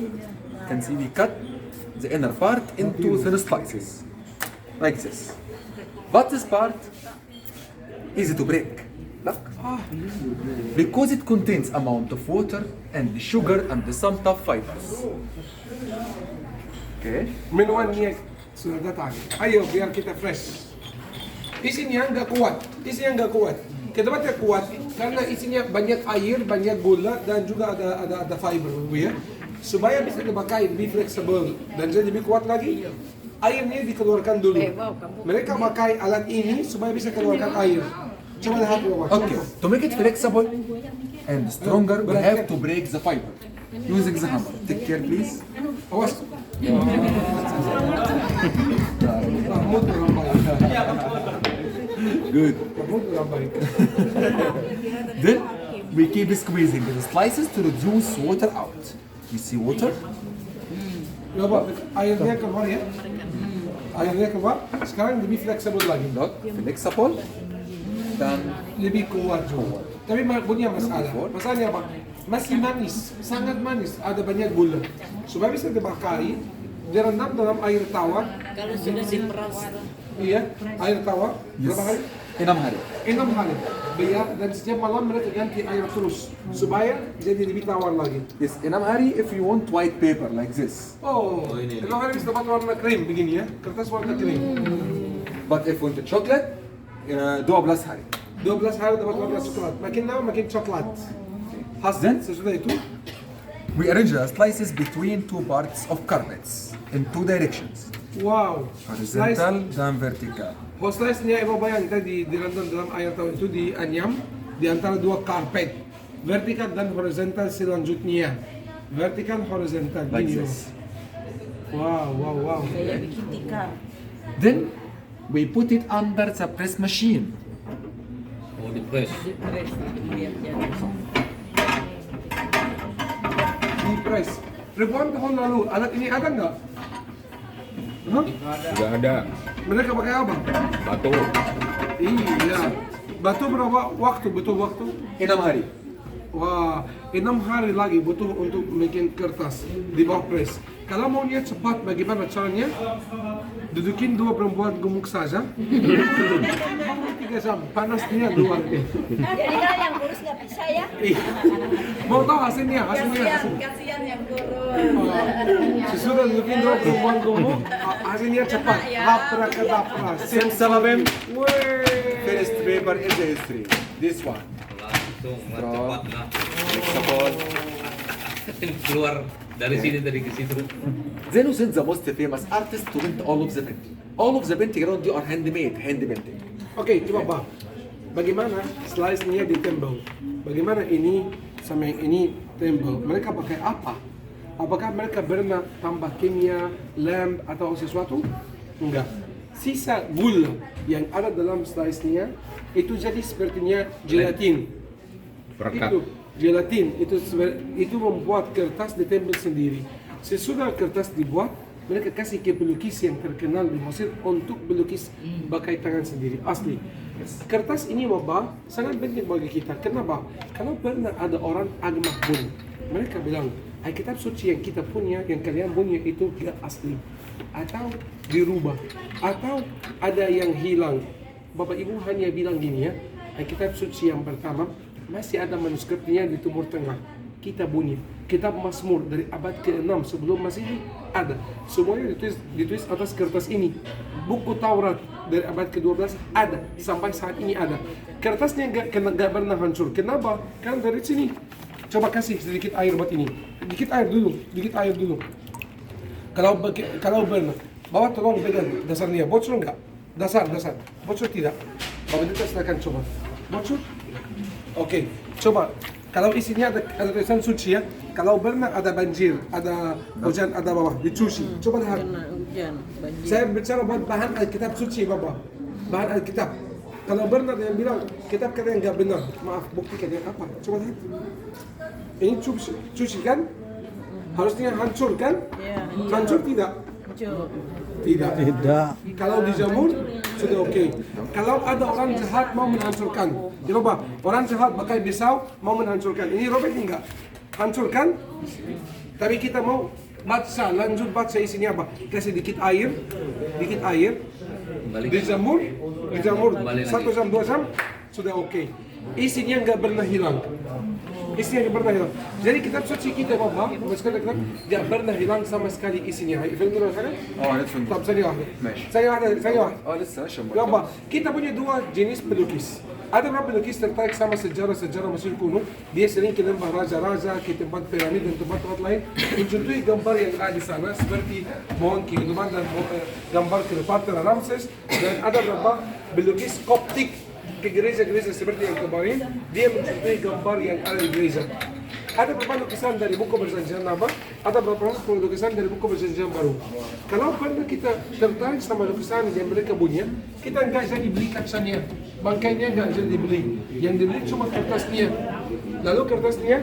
can see we cut the inner part into thin slices, like this. But this part easy to break. Look. Because it contains amount of water and sugar and some tough fibers. Okay. Minumannya sudah datang. Ayo biar kita fresh. Isinya nggak kuat. Kenapa tidak kuat? Karena isinya banyak air, banyak gula dan juga ada fiber, ya. Supaya bisa dipakai lebih fleksibel dan jadi lebih kuat lagi. Airnya dikeluarkan dulu. Mereka pakai alat ini supaya bisa keluarkan air. Coba lihat bawah. Okay. To make it flexible and stronger, we have to break the fiber using the hammer. Take care, please. Awas. Mahmud orang baik. Good. Mahmud orang baik. Then we keep squeezing the slices to reduce water out. You see water? Coba airnya keluar ya. Airnya keluar. Sekarang lebih fleksibel lagi. Look, flexible. Dan Lebih kuat juga. Tapi punya masalah. Masalahnya apa? Masih manis, sangat manis. Ada banyak gula. Supaya bisa dipakai, direndam dalam air tawar. Kalau sudah diperas. Iya, air tawar. Berapa hari? 6 hari. 6 hari. Biar dan setiap malam mereka ganti air terus supaya jadi lebih tawar lagi. Yes, 6 hari if you want white paper like this. Oh, 6 hari bisa dapat warna krim begini ya, kertas warna krim. But if you want chocolate, 12 hari. 12 hari dapat warna coklat. Makin lama makin coklat. Then Sesudah itu, we arrange the slices between two parts of carpets in two directions. wow. Horizontal dan vertical. Slice-nya ibu bayang tadi direndam dalam air tawar itu dianyam di antara dua karpet. Vertikal dan horizontal selanjutnya. Vertikal, horizontal. Like gini. this. Wow. Kayak bikin tikar. Then we put it under the press machine. Oh, di press. Diperes, biar jadi. Di press. Ribuan tahun lalu, alat ini ada nggak? Hah? Tidak ada. Mereka pakai apa? Batu. Iya. Batu berapa waktu? Butuh waktu? 6 hari. Wah, 6 hari lagi butuh untuk bikin kertas di bawah press. Kalau maunya cepat, bagaimana caranya? Dudukin dua perempuan gemuk saja. 3 jam, panasnya luar. Jadi kalau yang kurus nggak bisa ya? Mau tahu hasilnya? Kasihan yang kurus. Sesudah dudukin dua perempuan gemuk, hasilnya cepat. Lapra. Simsalabim. Wih. First paper in the history. This one. Cepat lah. Flexible. Keluar dari sini dari ke situ. Then we send the most famous artist to print all of the painting. All of the painting around you are handmade, hand painting. Oke, coba Pak. Bagaimana slice-nya ditembel? Bagaimana ini sama yang ini tembel? Mereka pakai apa? Apakah mereka pernah tambah kimia, lem, atau sesuatu? Enggak. Sisa gula yang ada dalam slice-nya itu jadi sepertinya gelatin. Perekat. Itu gelatin itu membuat kertas ditempel sendiri. Sesudah kertas dibuat, mereka kasih ke pelukis yang terkenal di Mesir untuk melukis pakai tangan sendiri asli. Kertas ini Bapak sangat penting bagi kita. Kenapa? Kalau pernah ada orang agama pun, mereka bilang Alkitab suci yang kita punya, yang kalian punya itu tidak asli, atau dirubah, atau ada yang hilang. Bapak Ibu hanya bilang gini ya, Alkitab suci yang pertama masih ada manuskripnya di Timur Tengah. Kita bunyi Kitab Mazmur dari abad ke-6 sebelum Masehi ada. Semuanya ditulis atas kertas ini. Buku Taurat dari abad ke-12 ada, sampai saat ini ada. Kertasnya nggak pernah hancur. Kenapa? Karena dari sini. Coba kasih sedikit air buat ini. Dikit air dulu. Kalau pernah, bawa tolong pegang dasarnya. Bocor nggak? Dasar. Bocor tidak. Bapak Dita silakan coba. Bocor? Oke, coba. Kalau isinya ada tulisan suci ya. Kalau pernah ada banjir, ada hujan, ada bawah, dicuci. Coba lihat. Hujan, banjir. Saya bicara buat bahan Alkitab suci, Bapak. Bahan Alkitab. Kalau Bernard yang bilang, kita kata yang nggak benar, maaf, buktikan yang apa? Coba lihat. Ini cuci kan? Harusnya hancur kan? Hancur tidak? Tidak. Kalau dijemur, sudah oke. Kalau ada orang jahat mau menghancurkan, coba orang jahat pakai pisau mau menghancurkan. Ini robek enggak? Hancurkan? Tapi kita mau baca, lanjut baca isinya apa? Kasih dikit air, dijemur 1 jam 2 jam sudah oke. Isinya nggak pernah hilang. Jadi kitab suci kita Bapak, nggak pernah hilang sama sekali isinya. Faham kan? طب ثانية واحدة. لسه اشرب Bapak, kita punya 2 jenis pelukis. Ada orang pelukis tertarik sama sejarah Mesir kuno. Dia sering ke lembah raja-raja, ke tempat piramid dan tempat-tempat lain, mencontohi gambar yang ada di sana seperti pohon kehidupan dan gambar Cleopatra Ramses. Dan ada beberapa pelukis Koptik ke gereja-gereja seperti yang kemarin, dia mencontohi gambar yang ada di gereja. Ada beberapa lukisan dari buku perjanjian lama, ada beberapa lukisan dari buku perjanjian baru. Kalau pernah kita tertarik sama lukisan yang mereka punya, kita nggak jadi beli kacanya, bangkainya nggak jadi dibeli. Yang dibeli cuma kertasnya. Lalu kertasnya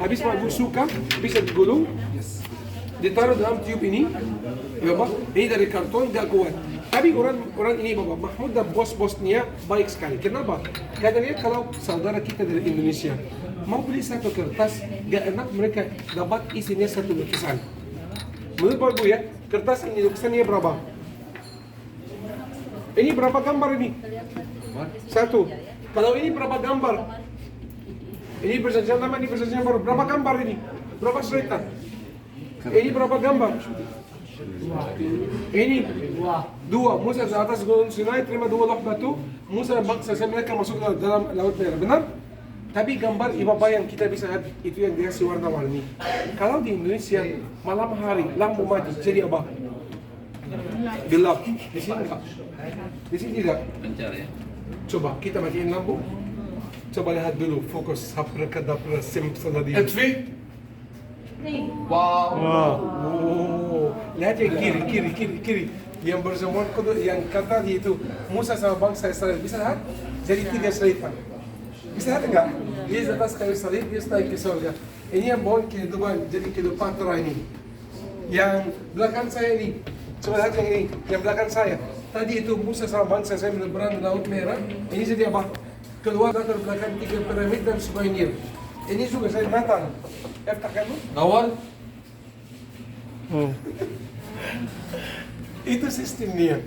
habis Pak suka bisa digulung, ditaruh dalam tiup ini, ya Pak, ini dari karton nggak kuat. Tapi orang ini Bapak Mahmud dan bos-bosnya baik sekali. Kenapa? Katanya kalau saudara kita dari Indonesia mau beli satu kertas, gak enak mereka dapat isinya satu lukisan. Menurut Pak Bu ya, kertas ini lukisannya berapa? Ini berapa gambar ini? 1. Kalau ini berapa gambar? Ini perjanjian lama, ini perjanjian baru. Berapa gambar ini? Berapa cerita? Ini berapa gambar? Ini 2. Musa di atas gunung Sinai terima 2 loh batu. Musa dan bangsa mereka masuk ke dalam laut merah. Benar? Tapi gambar Bapak yang kita bisa lihat itu yang dikasih warna-warni. Kalau di Indonesia malam hari lampu mati jadi apa? Gelap. Di sini enggak? Di sini tidak. Lancar ya. Coba kita matiin lampu. Coba lihat dulu fokus abracadabra simsaladi. اطفي. Wow. Lihat yang kiri. Yang berjemur kudus yang kata itu Musa sama bangsa Israel bisa lihat? Jadi 3 selaitan. Bisa lihat enggak? Dia di atas kayu salib, dia naik ke surga. Ini yang pohon kehidupan, jadi Cleopatra ini. Yang belakang saya ini, coba lihat yang ini, yang belakang saya. Tadi itu Musa sama bangsa saya menyeberang di Laut Merah. Ini jadi apa? Keluar latar belakang 3 piramid dan sungai Nil. Ini juga saya datang. Eftakan lu? نور. Itu sistemnya.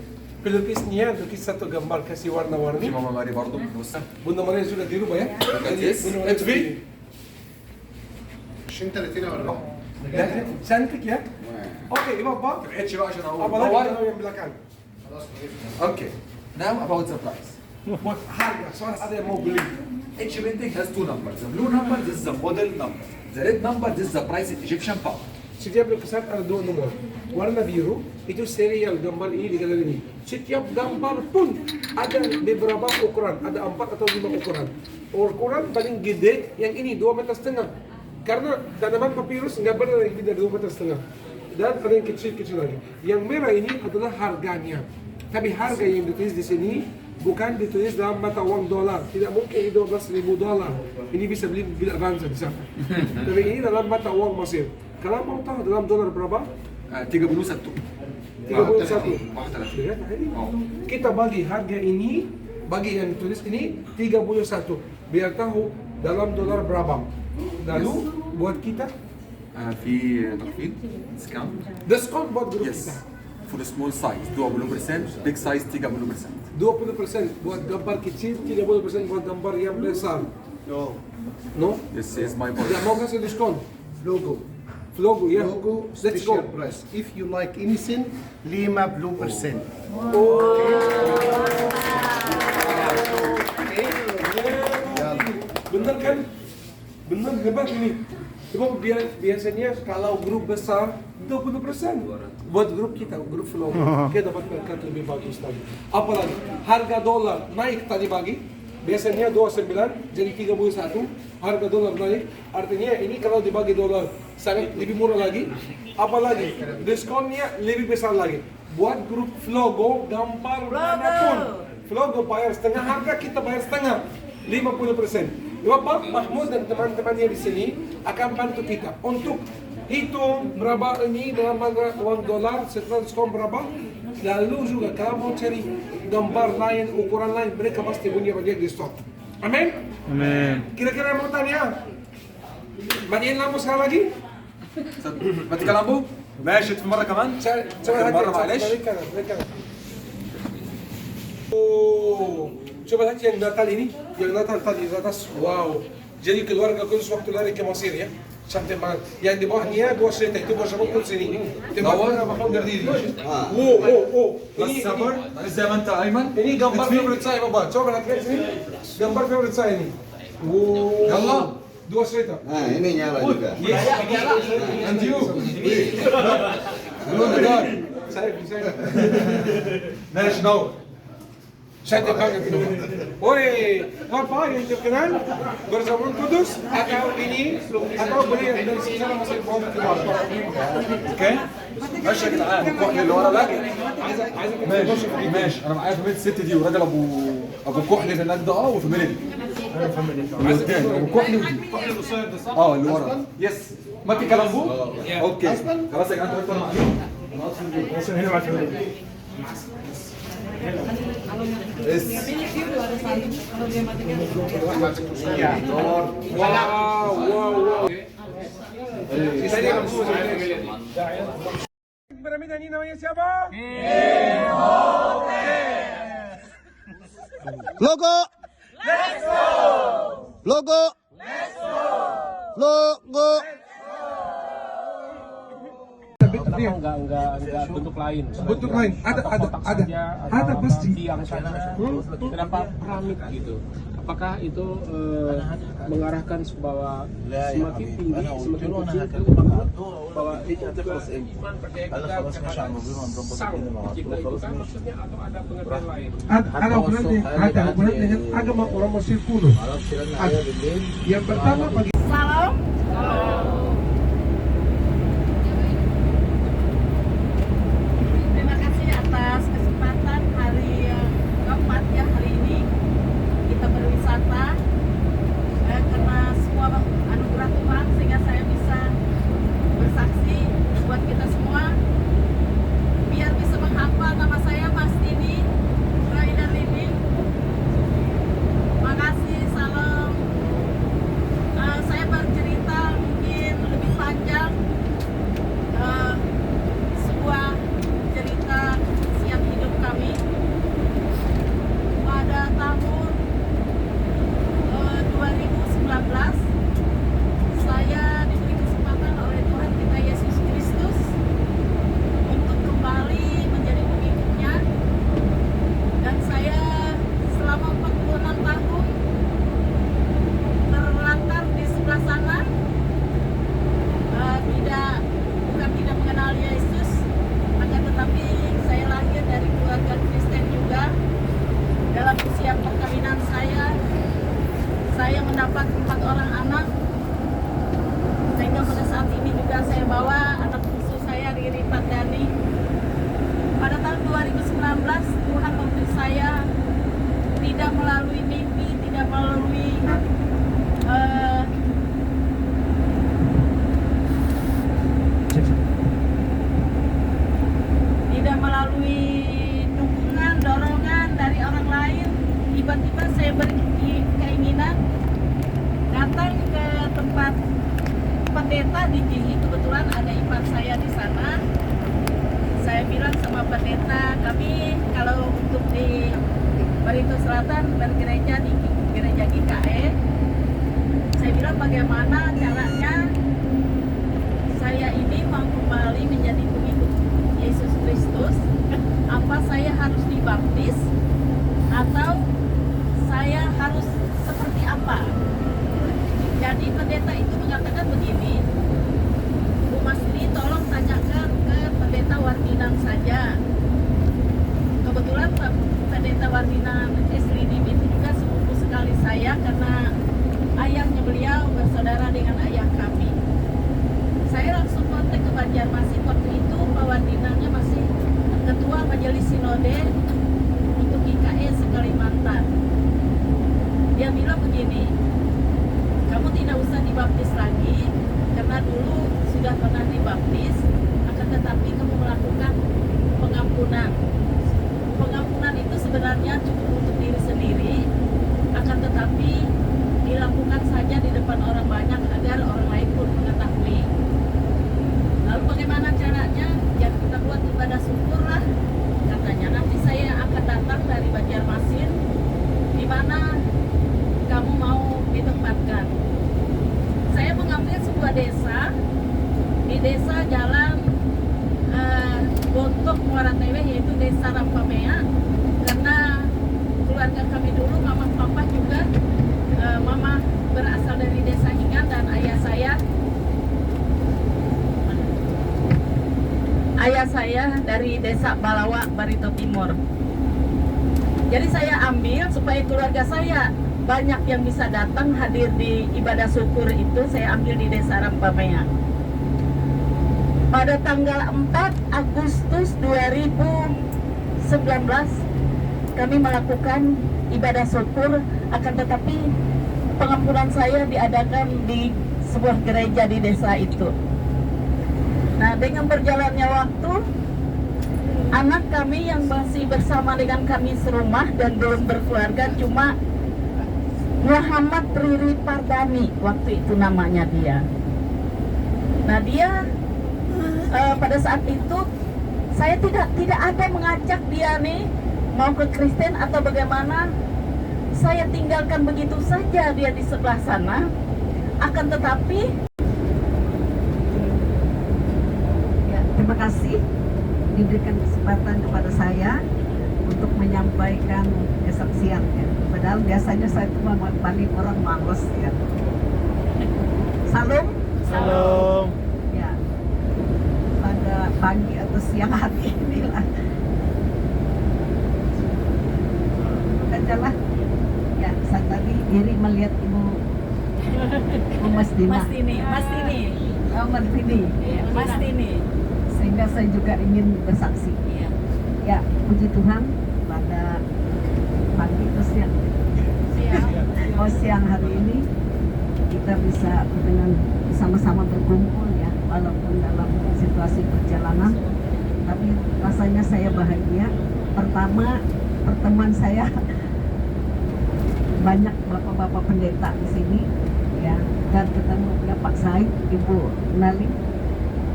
Pelukisnya lukis satu gambar kasih warna-warni. ماما ماري برضه بص. Bunda Maria sudah dirubah ya? Yes. Bunda Maria اطفي. Lihat, cantik ya? Oke, Bapak. ابعدش بقى عشان اقول. Apalagi نور. kalau yang belakang? Okay. Now about the price. Buat harga, soalnya ada yang mau beli. Each painting has 2 numbers. The blue number this is the model number. The red number this is the price in Egyptian pound. Setiap lukisan ada 2 nomor. Warna biru itu serial gambar ini di galeri ini. Setiap gambar pun ada beberapa ukuran, ada 4 atau 5 ukuran. Ukuran paling gede yang ini 2,5 meter. Karena tanaman papirus nggak pernah lebih dari 2,5 meter. Dan ada yang kecil-kecil lagi. Yang merah ini adalah harganya. Tapi harga yang ditulis di sini bukan ditulis dalam mata uang dolar. Tidak mungkin ini $12,000. Ini bisa beli bilik ranza di sana. Tapi ini dalam mata uang Mesir. Kalau mau tahu dalam dolar berapa? 31. 31. Lihat ini. Kita bagi harga ini, bagi yang tulis ini 31. Biar tahu dalam dolar berapa. Lalu buat kita في تخفيض discount. diskon buat grup Yes. kita. For the small size 20%, big size 30%. 20% buat gambar kecil, 30% buat gambar yang besar. No? This is my Tidak boss. mau kasih diskon. Logo. Logo ya. Logo Let's go. special price. If you like anything, Lima Blue percent. Bener kan? Bener hebat ini. Coba biasanya kalau grup besar 20%. Buat grup kita, grup flow, kita dapat berkat lebih bagus lagi. Apalagi harga dolar naik tadi pagi. Biasanya 29 jadi 31. Harga dolar naik. Artinya ini kalau dibagi dolar sangat lebih murah lagi. Apalagi diskonnya lebih besar lagi. Buat grup logo gambar manapun Vlogo bayar setengah harga, kita bayar setengah, 50%. Bapak Mahmud dan teman-temannya di sini akan bantu kita untuk hitung berapa ini dalam uang dolar, setelah diskon berapa. Lalu juga kalau mau cari gambar lain, ukuran lain, mereka pasti punya bagian di stok. Amin? Amin. Kira-kira mau tanya? Matiin lampu sekali lagi? ماتيكا لامبو ماشي في مرة كمان آخر مرة معلش Coba lihat yang Natal ini, yang Natal tadi di atas, wow. Jadi keluarga kudus waktu lari ke Mesir ya, cantik banget. Yang di bawahnya dua cerita itu bersama kudus ini. Di bawahnya apa dari diri. بس صبر زي ما انت ايمن Ini gambar favorit saya Bapak. Coba lihat sini. Gambar favorit saya ini. Wow. يلا Dua cerita. Nah, ini nyala juga. and you Saya bisa. ماشي نور Cantik banget itu. Woi, apa yang terkenal bersama kudus atau ini atau boleh dari sana masih mau keluar. اوكي ماشي يا جدعان الكحل اللي ورا ده عايزك ماشي ماشي انا معايا فاميليا الست دي وراجل ابو كحل اللي هناك ده وفاميليا دي اللي قدام ابو كحل ودي اللي ورا يس ماتي كلامبو اوكي خلاص يا جدعان انتوا اكتر معايا Wow. Piramida ini namanya siapa? Logo. Let's go. Logo. Let's go. Logo. Enggak bentuk lain. Bentuk lain. Ada pasti. Kenapa piramid gitu? Apakah itu mengarahkan bahwa semakin tinggi, semakin kecil bahwa itu iman percaya kita sang kita itu kan maksudnya atau ada pengertian lain? Ada ukuran dengan agama orang Mesir kuno. Yang pertama bagi Salam. Terima kasih atas kesempatan hari yang keempat ya, hari ini kita berwisata karena semua anugerah Tuhan sehingga saya bisa bersaksi buat kita semua biar bisa menghafal nama saya Mastini Raida Lini. Makasih, salam. Saya bercerita mungkin lebih panjang, sebuah cerita siap hidup kami pada tahun 2019. Saya diberi kesempatan oleh Tuhan kita Yesus Kristus untuk kembali menjadi pengikutnya, dan saya selama 46 tahun terlantar di sebelah sana, bukan tidak mengenal Yesus, akan tetapi saya lahir dari keluarga Kristen juga. Dalam usia perkawinan saya mendapat 4 orang anak, sehingga pada saat ini juga saya bawa anak bungsu saya Riri Pardani. Pada tahun 2019 Tuhan memberi saya tidak melalui mimpi, tidak melalui tidak melalui dukungan, dorongan dari orang lain. Tiba-tiba saya beri keinginan datang ke tempat pendeta di Gili. Kebetulan ada ipar saya di sana. Saya bilang sama pendeta, kami kalau untuk di Barito Selatan bergereja di gereja GKE. Saya bilang bagaimana caranya saya ini mau kembali menjadi pengikut Yesus Kristus. Apa saya harus dibaptis atau saya harus seperti apa? Jadi pendeta itu mengatakan begini, Bu Masni tolong tanyakan ke pendeta Wardinan saja. Kebetulan pendeta Wardinan Esridim itu juga sepupu sekali saya karena ayahnya beliau bersaudara dengan ayah kami. Saya langsung kontak ke Banjarmasin waktu itu, Pak Wardinannya masih ketua majelis sinode untuk IKE sekaligus saja di depan orang banyak agar orang lain pun mengetahui. Lalu bagaimana caranya? Ya kita buat ibadah syukur lah. Katanya nanti saya akan datang dari Banjarmasin, di mana kamu mau ditempatkan. Saya mengambil sebuah desa, di desa Jalan Bontok Muara Tewe, yaitu Desa Rampamea, karena keluarga kami dulu, mama papa juga, mama berasal dari desa Hingan dan ayah saya dari desa Balawa, Barito Timur. Jadi saya ambil supaya keluarga saya banyak yang bisa datang hadir di ibadah syukur itu, saya ambil di Desa Rampamea. Pada tanggal 4 Agustus 2019 kami melakukan ibadah syukur, akan tetapi pengampunan saya diadakan di sebuah gereja di desa itu. Nah, dengan berjalannya waktu, anak kami yang masih bersama dengan kami serumah dan belum berkeluarga cuma Muhammad Riri Pardani, waktu itu namanya dia. Nah, dia pada saat itu saya tidak ada mengajak dia nih mau ke Kristen atau bagaimana. Saya tinggalkan begitu saja dia di sebelah sana. Akan tetapi ya, terima kasih diberikan kesempatan kepada saya untuk menyampaikan kesaksian ya. Padahal biasanya saya itu paling orang males ya. Salam. Salam. Ya. Pada pagi atau siang hari inilah. Kacalah. Ya, saya tadi iri melihat Ibu Mas Dina. Mas Tini. Oh, Mas Tini. Mas Tini. Sehingga saya juga ingin bersaksi. Ya, puji Tuhan pada pagi atau siang. Siang hari ini kita bisa dengan sama-sama berkumpul ya, walaupun dalam situasi perjalanan, tapi rasanya saya bahagia. Pertama, pertemuan saya banyak bapak-bapak pendeta di sini ya, dan ketemu ya Pak Said, Ibu Nali,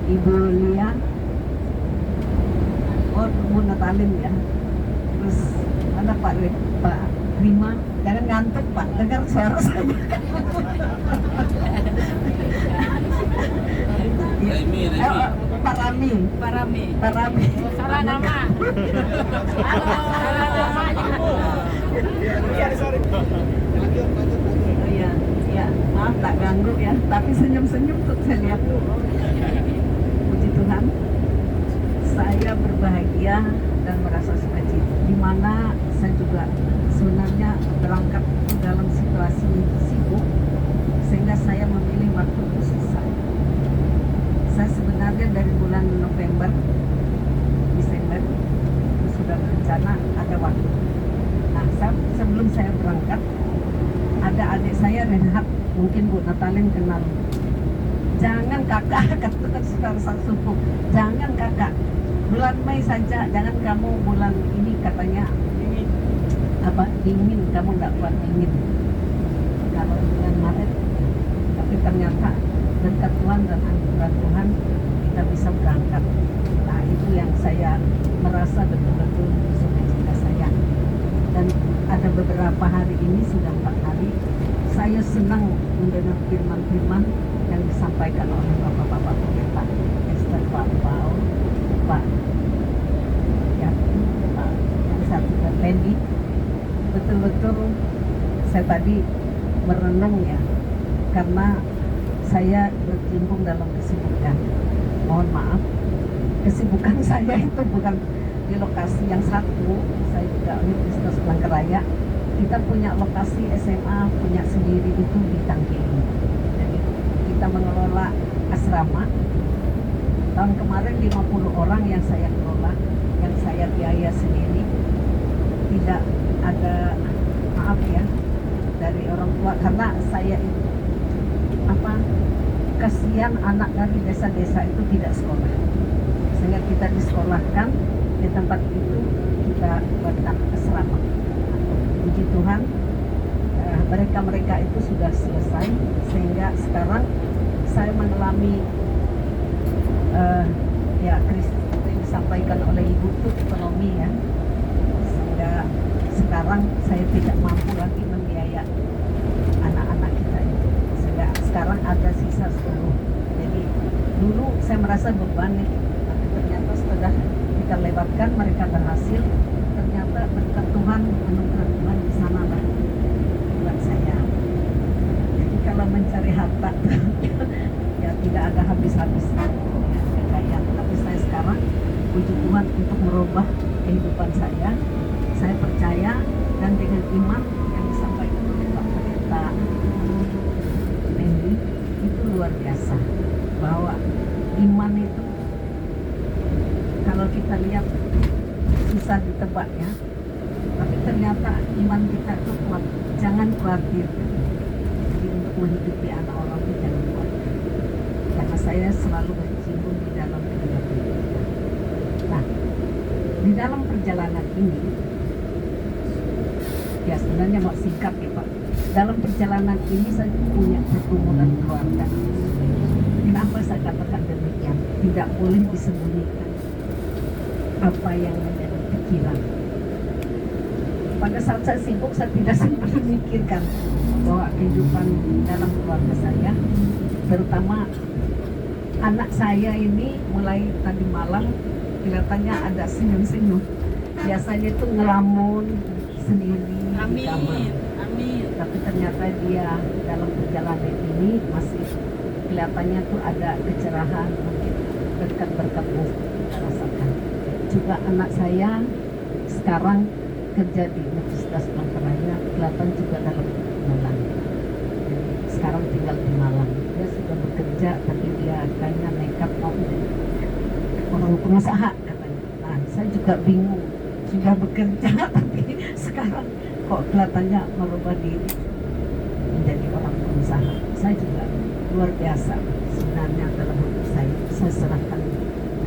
Ibu Lia, Bu Natalin ya, terus ada Pak Rima. Jangan ngantuk Pak, dengar suara saya. Pak Rami. Salah nama. Iya, maaf tak ganggu ya, tapi senyum-senyum tuh saya lihat. Puji Tuhan, saya berbahagia dan merasa sukacita. Di mana saya juga sebenarnya berangkat dalam situasi sibuk, sehingga saya memilih waktu khusus saya. Saya sebenarnya dari bulan November, Desember sudah berencana ada waktu. Nah, sebelum saya berangkat, ada adik saya Renhat, mungkin Bu Natalin kenal. Jangan kakak, kata saudara sepupu, jangan kakak, bulan Mei saja, jangan kamu bulan ini katanya dingin, kamu nggak kuat dingin. Kalau bulan Maret, tapi ternyata berkat Tuhan dan anugerah Tuhan kita bisa berangkat. Nah, itu yang saya merasa betul-betul sukacita saya. Dan ada beberapa hari ini, sudah 4 hari, saya senang mendengar firman-firman yang disampaikan oleh bapak-bapak pendeta, Esther, Pak Paul, Pak Yakin, Pak yang satu dan Lendi. Betul-betul saya tadi merenung ya, karena saya berkecimpung dalam kesibukan. Mohon maaf, kesibukan saya itu bukan di lokasi yang satu. Saya juga Universitas Palangkaraya. Kita punya lokasi SMA punya sendiri itu di Tangkili. Jadi kita mengelola asrama. Tahun kemarin 50 orang yang saya kelola, yang saya biaya sendiri. Tidak ada maaf ya dari orang tua, karena saya itu kasihan anak dari desa-desa itu tidak sekolah, sehingga kita disekolahkan di tempat itu, kita buatkan asrama. Puji Tuhan, mereka itu sudah selesai, sehingga sekarang saya mengalami krisis yang disampaikan oleh Ibu itu ekonomi ya, sehingga sekarang saya tidak mampu lagi membiayai anak-anak kita itu, sehingga sekarang ada sisa 10. Jadi dulu saya merasa beban nih, tapi ternyata setelah kita lewatkan, mereka berhasil. Ternyata berkat Tuhan, anugerah Tuhan di sana lah buat saya. Jadi kalau mencari harta ya tidak ada habis-habisnya ya, kekayaan. Tapi saya sekarang puji Tuhan untuk merubah kehidupan saya. Saya percaya dan dengan iman yang disampaikan oleh Pak Pendeta Mendy itu luar biasa, bahwa iman itu kalau kita lihat susah ditebak ya, tapi ternyata iman kita itu kuat. Jangan khawatir. Jadi untuk menghidupi anak orang itu jangan khawatir, karena saya selalu berjimbun di dalam kehidupan kita. Nah, di dalam perjalanan ini ya, sebenarnya mau singkat ya Pak, dalam perjalanan ini saya punya pergumulan keluarga. Kenapa saya katakan demikian? Tidak boleh disembunyikan apa yang menjadi pikiran. Pada saat saya sibuk, saya tidak sempat memikirkan bahwa kehidupan dalam keluarga saya, terutama anak saya ini, mulai tadi malam kelihatannya ada senyum-senyum. Biasanya itu ngelamun sendiri di kamar. Amin. Tapi ternyata dia dalam perjalanan ini masih kelihatannya tuh ada kecerahan, mungkin berkat-berkat kita rasakan. Juga anak saya sekarang kerja di Universitas Pelangkaraya, kelihatan juga dalam pergumulan. Jadi sekarang tinggal di Malang. Dia sudah bekerja, tapi dia kayaknya nekat mau menjadi orang pengusaha katanya. Nah, saya juga bingung, sudah bekerja tapi sekarang kok kelihatannya merubah diri menjadi orang pengusaha. Saya juga luar biasa sebenarnya dalam hidup saya. Saya serahkan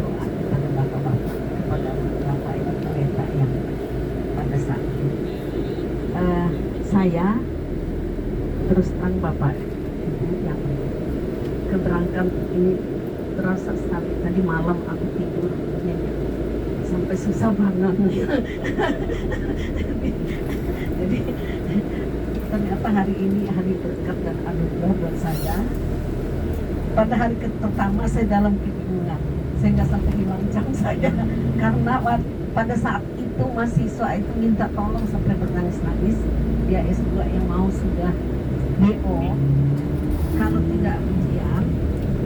doa kepada Bapak-Bapak, kepada Bapak Ibu Pendeta yang pada saat ini. Saya terus terang Bapak Ibu yang keberangkatan ini terasa sekali. Tadi malam aku tidur nyenyak sampai susah banget. Jadi ternyata hari ini hari berkat dan anugerah buat saya. Pada hari pertama saya dalam kebingungan, saya nggak sampai hilang jam saya, karena pada saat itu mahasiswa itu minta tolong sampai bernangis-nangis. Dia S2 yang mau sudah DO, kalau tidak ujian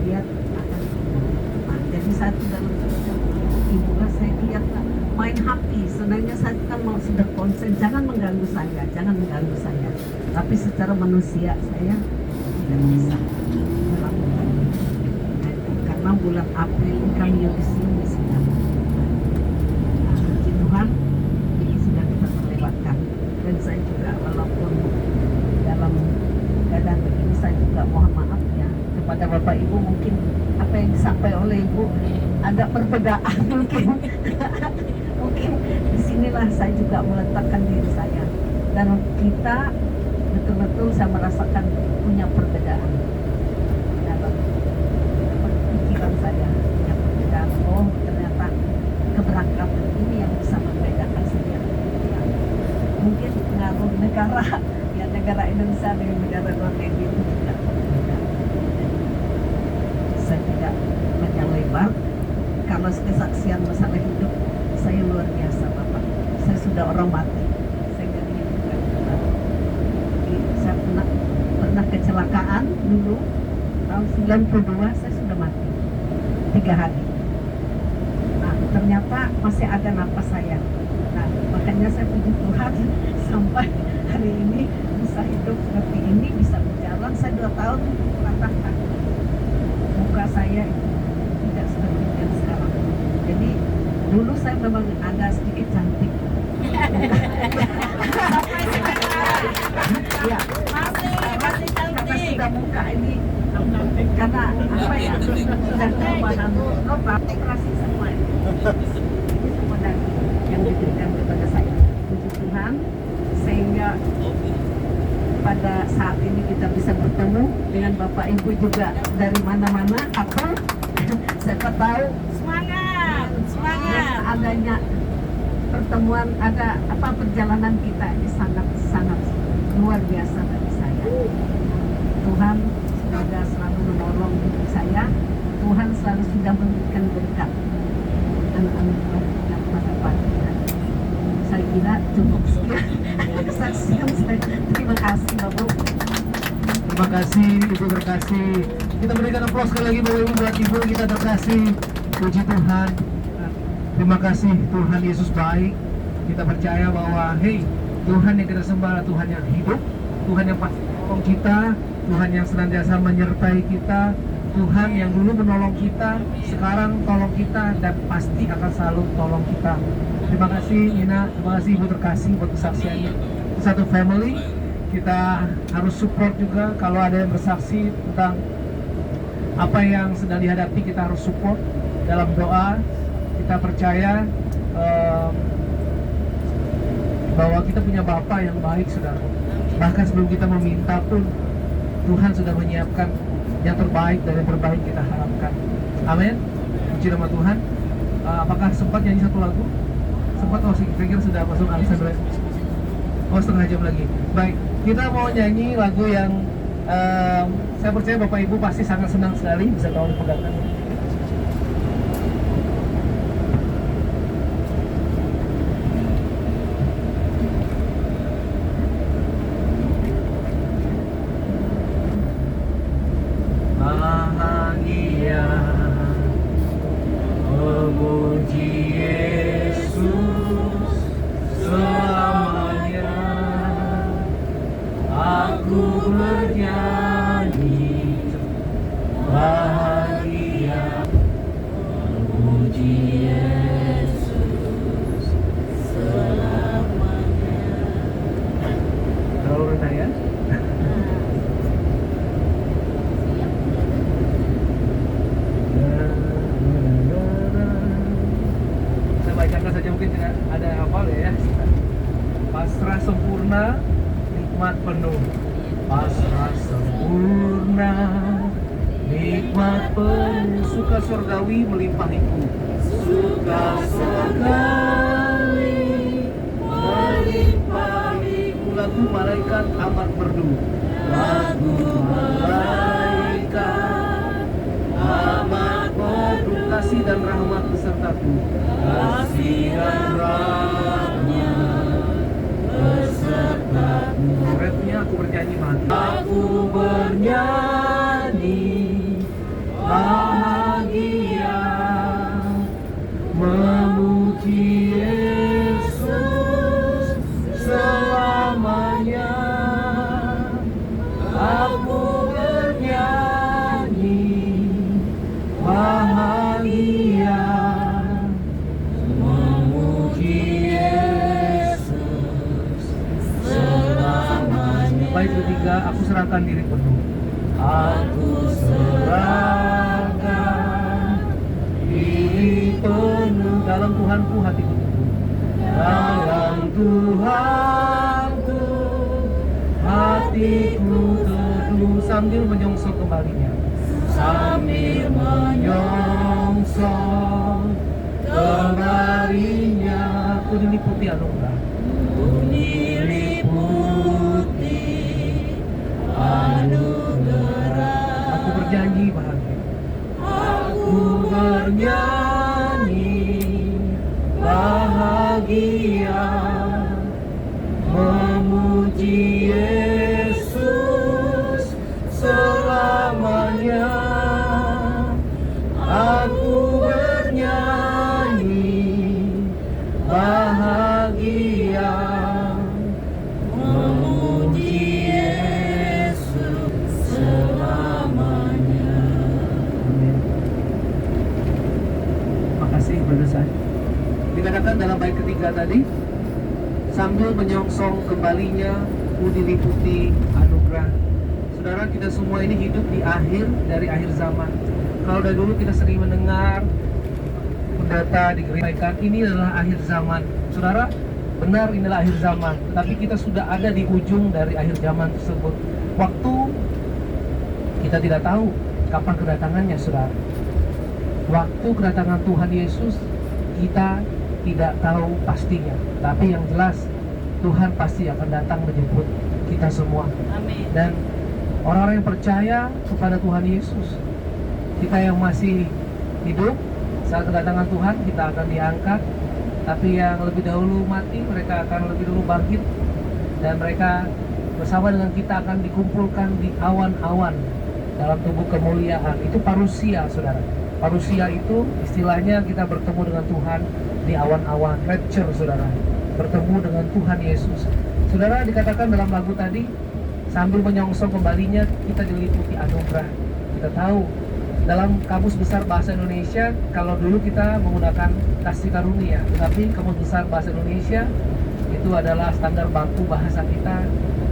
dia akan turun. Nah, jadi saya tuh dalam kebingungan, saya lihat main HP. Sebenarnya saya kan mau sudah konsen, jangan mengganggu saya. Tapi secara manusia saya tidak bisa melakukan itu. Karena bulan April kami di sini sudah. Nah, puji Tuhan ini sudah kita terlewatkan. Dan saya juga walaupun dalam keadaan begini, saya juga mohon maaf ya kepada Bapak Ibu, mungkin apa yang disampaikan oleh Ibu ada perbedaan mungkin. Mungkin disinilah saya juga meletakkan diri saya, dan kita betul-betul saya merasakan punya perbedaan dalam pikiran saya, punya perbedaan. Oh, ternyata keberangkatan ini yang bisa membedakan saya. Ya, mungkin pengaruh negara, ya negara Indonesia dengan negara luar negeri itu juga berbeda. Saya tidak panjang lebar. Kalau kesaksian masalah hidup saya luar biasa Bapak. Saya sudah orang mati. Saya nggak ingin bukan. Saya pernah kecelakaan dulu tahun 92, saya sudah mati 3 hari. Nah, ternyata masih ada napas saya. Nah, makanya saya puji Tuhan sampai hari ini bisa hidup seperti ini, bisa berjalan. Saya 2 tahun patah kaki. Muka saya itu tidak seperti yang sekarang. Jadi dulu saya memang ada sedikit cantik. Ya, masih cantik. Karena sudah muka ini, karena apa ya, sudah perubahan operasi semua. Ini semua yang diberikan kepada saya. Puji Tuhan, sehingga pada saat ini kita bisa bertemu dengan Bapak Ibu juga dari mana-mana, atau siapa tahu Semangat, dengan semangat. adanya pertemuan, ada apa, perjalanan kita ini sangat luar biasa bagi saya. Tuhan semoga selalu menolong hidup saya. Tuhan selalu sudah memberikan berkat anak-anak yang pada pagi hari. Saya kira cukup sekian kesaksian saya. Terima kasih Bapak. Terima kasih Ibu terkasih. Kita berikan aplaus sekali lagi Bapak Ibu buat Ibu kita terkasih. Puji Tuhan. Terima kasih, Tuhan Yesus baik. Kita percaya bahwa Tuhan yang kita sembah adalah Tuhan yang hidup, Tuhan yang pasti menolong kita, Tuhan yang senantiasa menyertai kita, Tuhan yang dulu menolong kita, sekarang tolong kita, dan pasti akan selalu tolong kita. Terima kasih Nina, terima kasih Ibu terkasih buat kesaksiannya. Satu family, kita harus support juga kalau ada yang bersaksi tentang apa yang sedang dihadapi, kita harus support dalam doa. Kita percaya bahwa kita punya Bapa yang baik, saudara. Bahkan sebelum kita meminta pun, Tuhan sudah menyiapkan yang terbaik dan yang terbaik kita harapkan. Amin. Puji nama Tuhan. Apakah sempat nyanyi satu lagu? Sempat, saya pikir sudah masuk Alexander. Setengah jam lagi. Baik, kita mau nyanyi lagu yang saya percaya Bapak Ibu pasti sangat senang sekali bisa tahu dipegangkan. Pasrah sempurna, nikmat penuh. Pasrah sempurna, nikmat penuh. Suka surgawi melimpahiku. Suka surgawi melimpahiku. Lagu malaikat amat merdu. Lagu malaikat amat merdu. Kasih dan rahmat besertaku. Kasih dan rahmat besertaku. Refnya aku bernyanyi bahagia. Aku bernyanyi bahagia, memuji Yesus selamanya. Aku bernyanyi bahagia, memuji Yesus selamanya. Baik ketiga, aku serahkan diri penuh. Aku serahkan diri penuh. Dalam Tuhanku hatiku teguh. Dalam Tuhanku hatiku teduh. Sambil menyongsong kembalinya. Sambil menyongsong kembalinya. Aku diliputi anugerah. Aku diliputi anugerah. Aku berjanji bahagia. Aku bernyanyi bahagia, memuji Yesus selamanya. Aku bernyanyi bahagia, memuji Yesus selamanya. Amin. Makasih Brother Sai. Dikatakan dalam bait ketiga tadi, sambil menyongsong kembalinya, ku diliputi anugerah. Saudara, kita semua ini hidup di akhir dari akhir zaman. Kalau dari dulu kita sering mendengar pendeta digerakkan, ini adalah akhir zaman. Saudara, benar inilah akhir zaman, tetapi kita sudah ada di ujung dari akhir zaman tersebut. Waktu kita tidak tahu kapan kedatangannya, saudara. Waktu kedatangan Tuhan Yesus kita tidak tahu pastinya, tapi yang jelas Tuhan pasti akan datang menjemput kita semua. Amin. Dan orang-orang yang percaya kepada Tuhan Yesus, kita yang masih hidup saat kedatangan Tuhan, kita akan diangkat. Tapi yang lebih dahulu mati, mereka akan lebih dulu bangkit, dan mereka bersama dengan kita akan dikumpulkan di awan-awan dalam tubuh kemuliaan. Itu parusia, saudara. Parusia itu istilahnya kita bertemu dengan Tuhan di awan-awan, rapture, saudara. Bertemu dengan Tuhan Yesus. Saudara, dikatakan dalam lagu tadi, sambil menyongsong kembalinya, kita diliputi anugerah. Kita tahu dalam Kamus Besar Bahasa Indonesia, kalau dulu kita menggunakan kasih karunia, tetapi Kamus Besar Bahasa Indonesia itu adalah standar baku bahasa kita.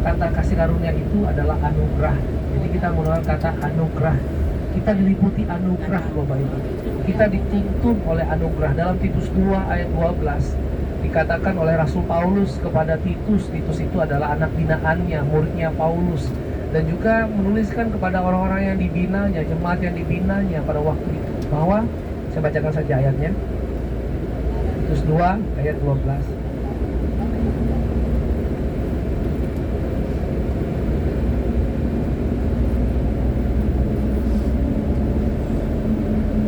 Kata kasih karunia itu adalah anugerah. Jadi kita menggunakan kata anugerah. Kita diliputi anugerah, Bapak Ibu. Kita dituntun oleh anugerah. Dalam Titus 2 ayat 12 dikatakan oleh Rasul Paulus kepada Titus. Titus itu adalah anak binaannya, muridnya Paulus, dan juga menuliskan kepada orang-orang yang dibinanya, jemaat yang dibinanya pada waktu itu, bahwa, saya bacakan saja ayatnya, Titus 2 ayat 12.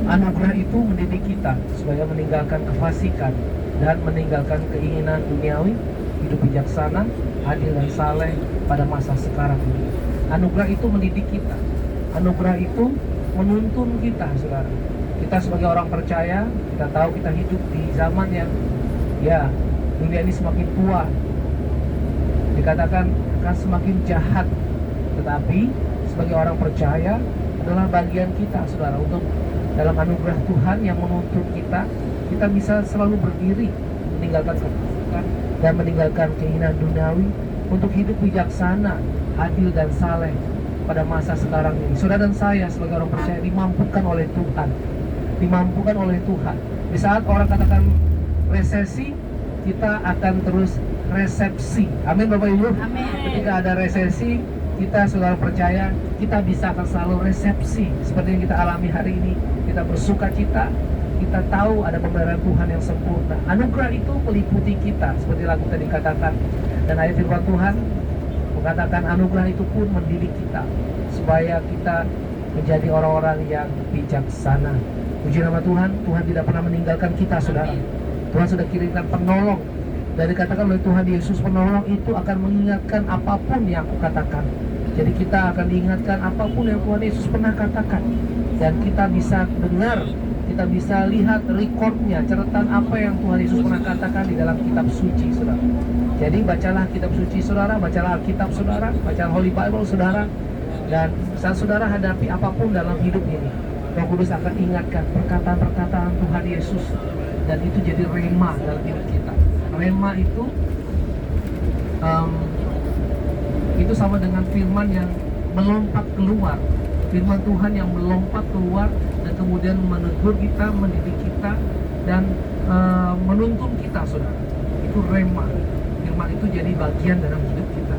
Anugerah itu mendidik kita supaya meninggalkan kefasikan dan meninggalkan keinginan duniawi, hidup bijaksana, adil dan saleh pada masa sekarang ini. Anugerah itu mendidik kita. Anugerah itu menuntun kita, saudara. Kita sebagai orang percaya, kita tahu kita hidup di zaman yang, ya, dunia ini semakin tua. Dikatakan akan semakin jahat. Tetapi sebagai orang percaya adalah bagian kita, saudara, untuk dalam anugerah Tuhan yang menuntun kita, kita bisa selalu berdiri, meninggalkan kefasikan dan meninggalkan keinginan duniawi untuk hidup bijaksana, adil dan saleh pada masa sekarang ini. Saudara dan saya sebagai orang percaya dimampukan oleh Tuhan. Dimampukan oleh Tuhan. Di saat orang katakan resesi, kita akan terus resepsi. Amin, Bapak Ibu. Amin. Ketika ada resesi, kita saudara percaya kita bisa akan selalu resepsi seperti yang kita alami hari ini. Kita bersuka cita, kita tahu ada pemeliharaan Tuhan yang sempurna. Anugerah itu meliputi kita seperti lagu tadi katakan. Dan ayat firman Tuhan mengatakan anugerah itu pun mendidik kita supaya kita menjadi orang-orang yang bijaksana. Puji nama Tuhan, Tuhan tidak pernah meninggalkan kita, saudara. Tuhan sudah kirimkan penolong. Dan dikatakan oleh Tuhan Yesus, penolong itu akan mengingatkan apapun yang aku katakan. Jadi kita akan diingatkan apapun yang Tuhan Yesus pernah katakan. Dan kita bisa dengar, kita bisa lihat recordnya, catatan apa yang Tuhan Yesus pernah katakan di dalam kitab suci, saudara. Jadi bacalah kitab suci, saudara, bacalah Alkitab, saudara, bacalah Holy Bible, saudara. Dan saat saudara hadapi apapun dalam hidup ini, Roh Kudus akan ingatkan perkataan-perkataan Tuhan Yesus. Dan itu jadi rema dalam hidup kita. Rema itu sama dengan firman yang melompat keluar. Firman Tuhan yang melompat keluar dan kemudian menegur kita, mendidik kita, dan menuntun kita, saudara. Itu rema. Firman itu jadi bagian dalam hidup kita.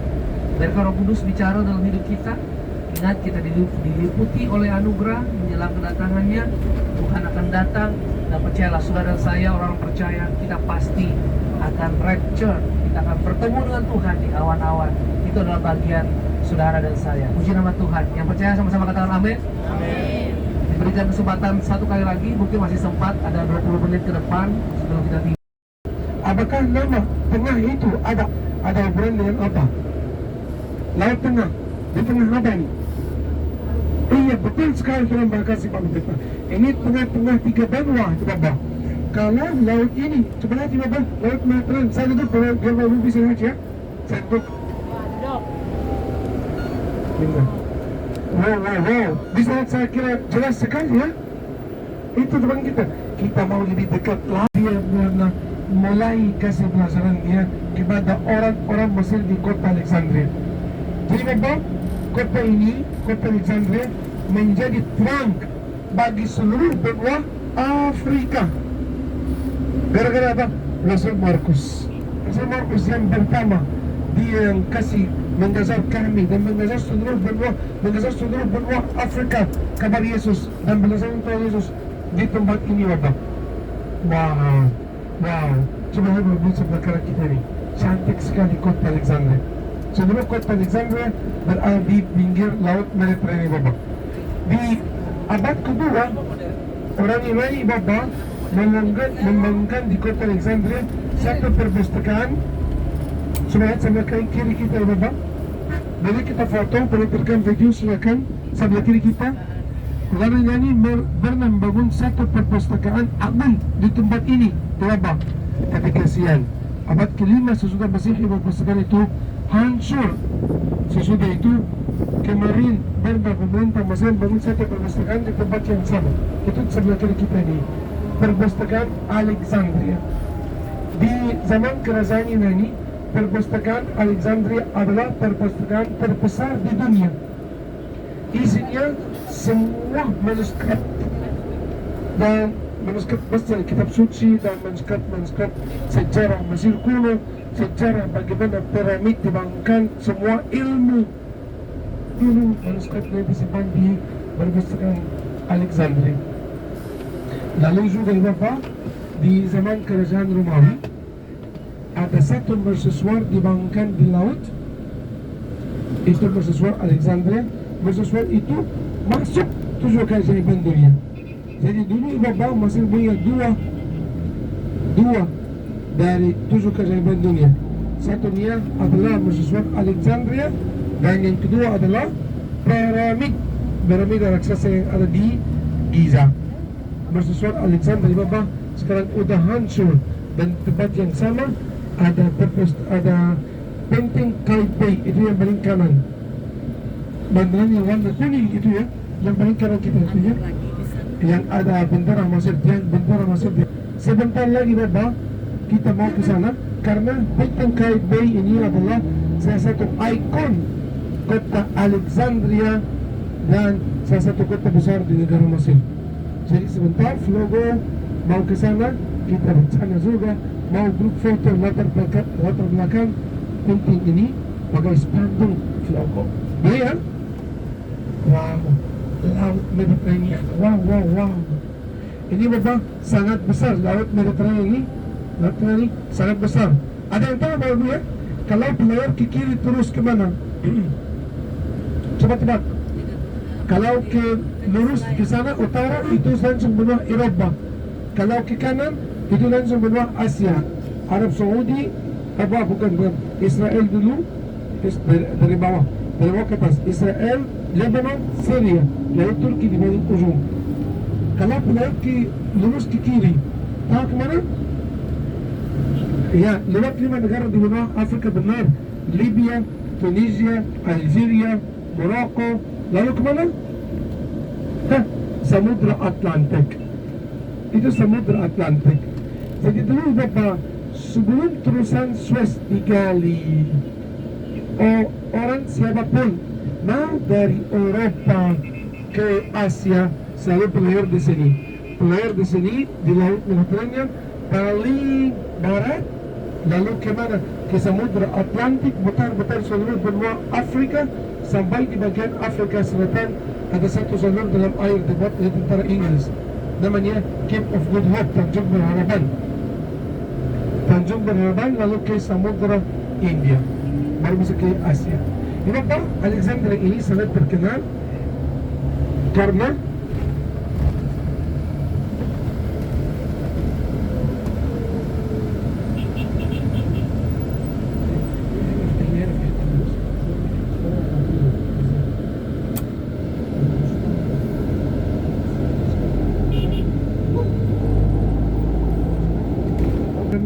Dan kalau Roh Kudus bicara dalam hidup kita, ingat kita diliputi oleh anugerah menjelang kedatangannya. Tuhan akan datang, dan percayalah saudara dan saya, orang percaya, kita pasti akan rapture. Kita akan bertemu dengan Tuhan di awan-awan. Itu adalah bagian saudara dan saya. Puji nama Tuhan. Yang percaya sama-sama katakan amin. Amin. Diberikan kesempatan satu kali lagi, mungkin masih sempat, ada 20 menit ke depan sebelum kita tiba. Apakah nama tengah itu ada hubungan dengan apa? Laut Tengah. Di tengah apa ini? Iya, betul sekali, Tuhan berkasih Pak Pendeta. Ini tengah-tengah tiga benua, itu Bapak. Kalau laut ini, coba lihat Bapak, laut Mediteran. Saya duduk, kalau Bapak bisa lihat ya. Saya duduk. Wow. Di saat saya kira jelas sekali ya. Itu teman kita. Kita mau lebih dekat lagi ya, mulai kasih pelajaran dia kepada orang-orang Mesir di kota Alexandria. Jadi Bapak, kota ini, kota Alexandria menjadi terang bagi seluruh benua Afrika. Gara-gara apa? Rasul Markus. Rasul Markus yang pertama, dia yang kasih menggajar kami dan menggajar seluruh benua Afrika kabar Yesus dan belasan Tuhan Yesus di tempat ini Bapak. Wow, coba lihat sebelah kanan kita ini, cantik sekali kota Alexandria. Seluruh kota Alexandria berada di pinggir laut Mediterania Bapak. Di abad kedua, orang Yunani Bapak membangunkan di kota Alexandria satu perpustakaan. Sebelah sebelah kiri kita Bapak. Boleh kita foto, penerbitkan video silakan sebelah kiri kita. Orang Yunani pernah membangun satu perpustakaan agung di tempat ini Bapak. Tapi kasihan, abad kelima sesudah Masehi perpustakaan itu hancur. Sesudah itu kemarin pemerintah Mesir bangun satu perpustakaan di tempat yang sama. Itu sebelah kiri kita ini, perpustakaan Alexandria. Di zaman kerajaan Yunani, perpustakaan Alexandria adalah perpustakaan terbesar di dunia. Isinya semua manuskrip dan manuskrip besar kitab suci dan manuskrip sejarah Mesir kuno, sejarah bagaimana piramid dibangunkan, semua ilmu dulu manuskripnya disimpan di perpustakaan Alexandria. Lalu juga Bapak, di zaman kerajaan Romawi ada satu mercusuar dibangunkan di laut. Itu mercusuar Alexandria. Mercusuar itu masuk 7 keajaiban dunia. Jadi dulu Bapak masih punya dua dari 7 keajaiban dunia. Satunya adalah mercusuar Alexandria dan yang kedua adalah piramid raksasa yang ada di Giza. Mercusuar Alexandria Bapak sekarang udah hancur dan tempat yang sama ada penting Taipei, itu yang paling kanan. Bandaran yang warna kuning itu ya, yang paling kanan kita itu ya, yang ada bendera Mesir, sebentar lagi Bapak kita mau ke sana karena penting Taipei ini adalah salah satu ikon kota Alexandria dan salah satu kota besar di negara Mesir. Jadi sebentar Flogo mau ke sana, kita rencana juga mau grup foto latar belakang penting ini pakai spanduk Flogo. Ya? Wow, laut Mediterania. Wow. Ini Bapak sangat besar laut Mediterania ini. Laut ini sangat besar. Ada yang tahu Bapak ya? Kalau pelayar ke kiri terus ke mana? Coba tebak. Kalau ke lurus ke sana utara itu langsung benua Eropa. Kalau ke kanan itu langsung benua Asia. Arab Saudi bukan Israel dulu dari bawah ke atas. Israel, Lebanon, Syria, lalu Turki di bagian ujung. Kalau pelayar lurus ke kiri, tahu kemana? Ya, lewat 5 negara di benua Afrika benar. Libya, Tunisia, Algeria, Morocco, lalu kemana? Samudra Atlantik. Itu Samudra Atlantik. Jadi dulu Bapak, sebelum terusan Suez digali, orang siapapun mau dari Eropa ke Asia selalu pelayar di sini. Pelayar di sini di laut Mediterania paling barat, lalu kemana? Ke Samudra Atlantik, mutar-mutar seluruh benua Afrika sampai di bagian Afrika Selatan. Ada satu jalur dalam air dibuat oleh tentara Inggris, namanya Cape of Good Hope, Tanjung Berharapan, lalu ke Samudra India, baru masuk ke Asia. Ini Pak, Alexandria ini sangat terkenal karena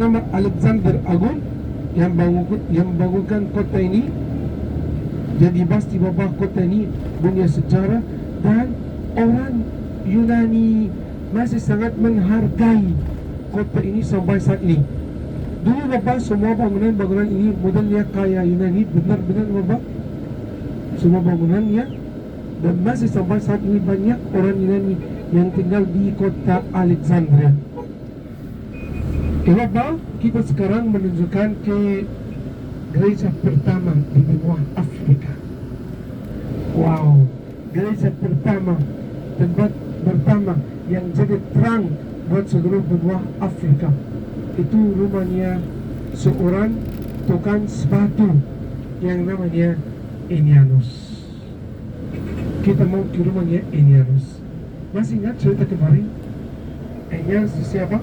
nama Alexander Agung yang bangunkan kota ini. Jadi pasti Bapak kota ini punya sejarah dan orang Yunani masih sangat menghargai kota ini sampai saat ini. Dulu Bapak semua bangunan ini modelnya kayak Yunani, benar-benar Bapak semua bangunannya, dan masih sampai saat ini banyak orang Yunani yang tinggal di kota Alexandria. Kenapa kita sekarang menunjukkan ke gereja pertama di benua Afrika? Wow, gereja pertama, tempat pertama yang jadi terang buat seluruh benua Afrika. Itu rumahnya seorang tukang sepatu yang namanya Enianus. Kita mau ke rumahnya Enianus. Masih ingat cerita kemarin? Enianus siapa?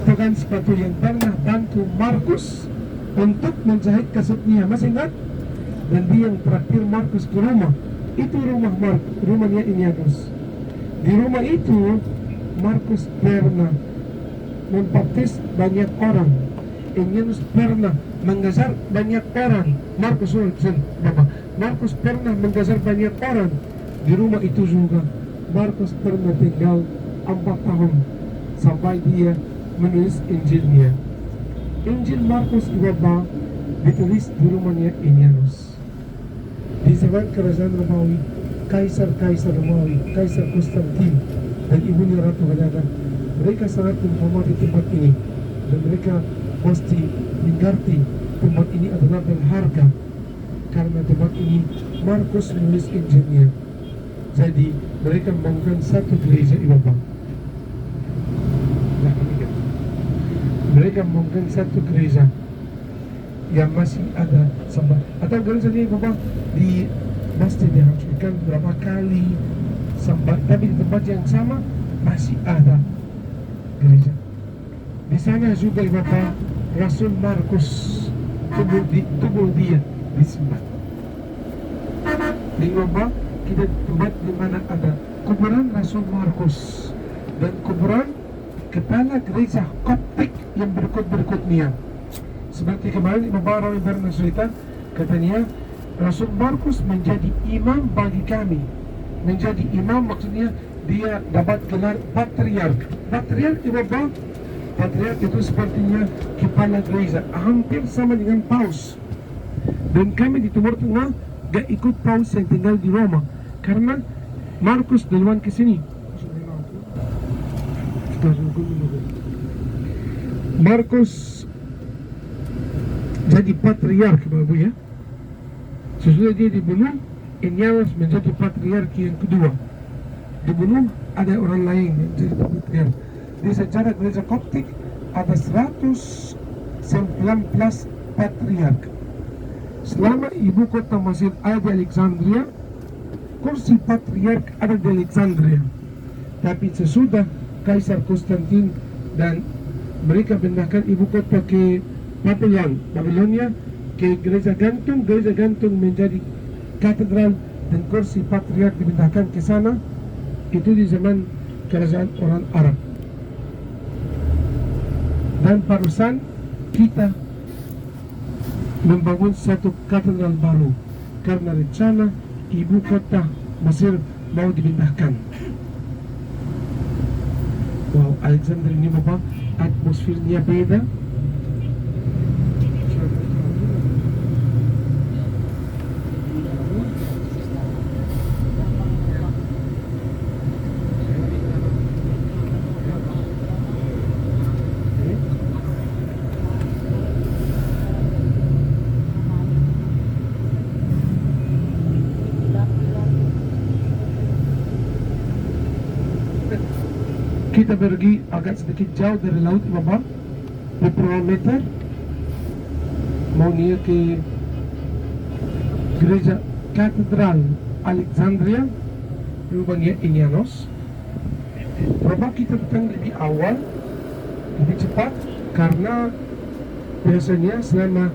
Tukang sepatu yang pernah bantu Markus untuk menjahit kasutnya, masih ingat? Dan dia yang traktir Markus ke rumah. Itu rumah rumahnya Enianus. Di rumah itu Markus pernah membaptis banyak orang. Enianus pernah mengajar banyak orang. Markus pernah mengajar banyak orang. Di rumah itu juga Markus pernah tinggal 4 tahun sampai dia menulis Injilnya. Injil Markus Ibaba ditulis di rumahnya Enianus. Di zaman kerajaan Romawi, Kaisar Romawi, Kaisar Konstantin dan ibunya Ratu Helena, mereka sangat menghormati tempat ini dan mereka pasti mengerti tempat ini adalah berharga karena tempat ini Markus menulis Injilnya. Jadi mereka membangun satu gereja Ibaba. Mereka membangun satu gereja yang masih ada sampai atau gereja ini Ibaba di pasti dihancurkan berapa kali sampai, tapi di tempat yang sama masih ada gereja. Di sana juga Ibaba Rasul Markus tubuh dia disembah. Di Ibaba kita tempat di mana ada kuburan Rasul Markus dan kuburan kepala gereja Koptik yang berikutnya. Seperti kemarin Ibaba Rawi pernah cerita, katanya Rasul Markus menjadi imam bagi kami. Menjadi imam maksudnya dia dapat gelar patriark. Patriark Ibaba, patriark itu sepertinya kepala gereja, hampir sama dengan paus. Dan kami di Timur Tengah gak ikut paus yang tinggal di Roma karena Markus duluan ke sini. Markus jadi patriark Bapak ya. Sesudah dia dibunuh, Enianus menjadi patriark yang kedua. Dibunuh ada orang lain yang jadi patriark. Di sejarah gereja Koptik ada 119 patriark. Selama ibu kota Mesir ada di Alexandria, kursi patriark ada di Alexandria. Tapi sesudah Kaisar Konstantin dan mereka pindahkan ibu kota ke Babilonia, ke gereja gantung menjadi katedral dan kursi patriark dipindahkan ke sana. Itu di zaman kerajaan orang Arab. Dan barusan kita membangun satu katedral baru karena rencana ibu kota Mesir mau dipindahkan. Wow, Alexandria ini Bapak, atmosfernya beda. Kita pergi agak sedikit jauh dari laut Bapak, beberapa meter, mau nia ke gereja katedral Alexandria, rumahnya Enianus. Bapak kita datang lebih awal, lebih cepat, karena biasanya selama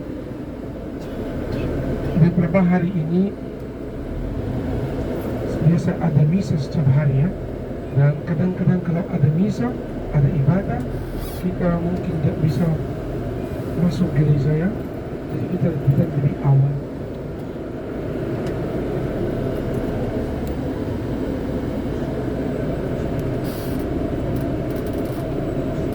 beberapa hari ini biasa ada misa setiap hari ya. Dan kadang-kadang kalau ada misa, ada ibadah, kita mungkin tidak bisa masuk gereja ya. Jadi kita lebih awal.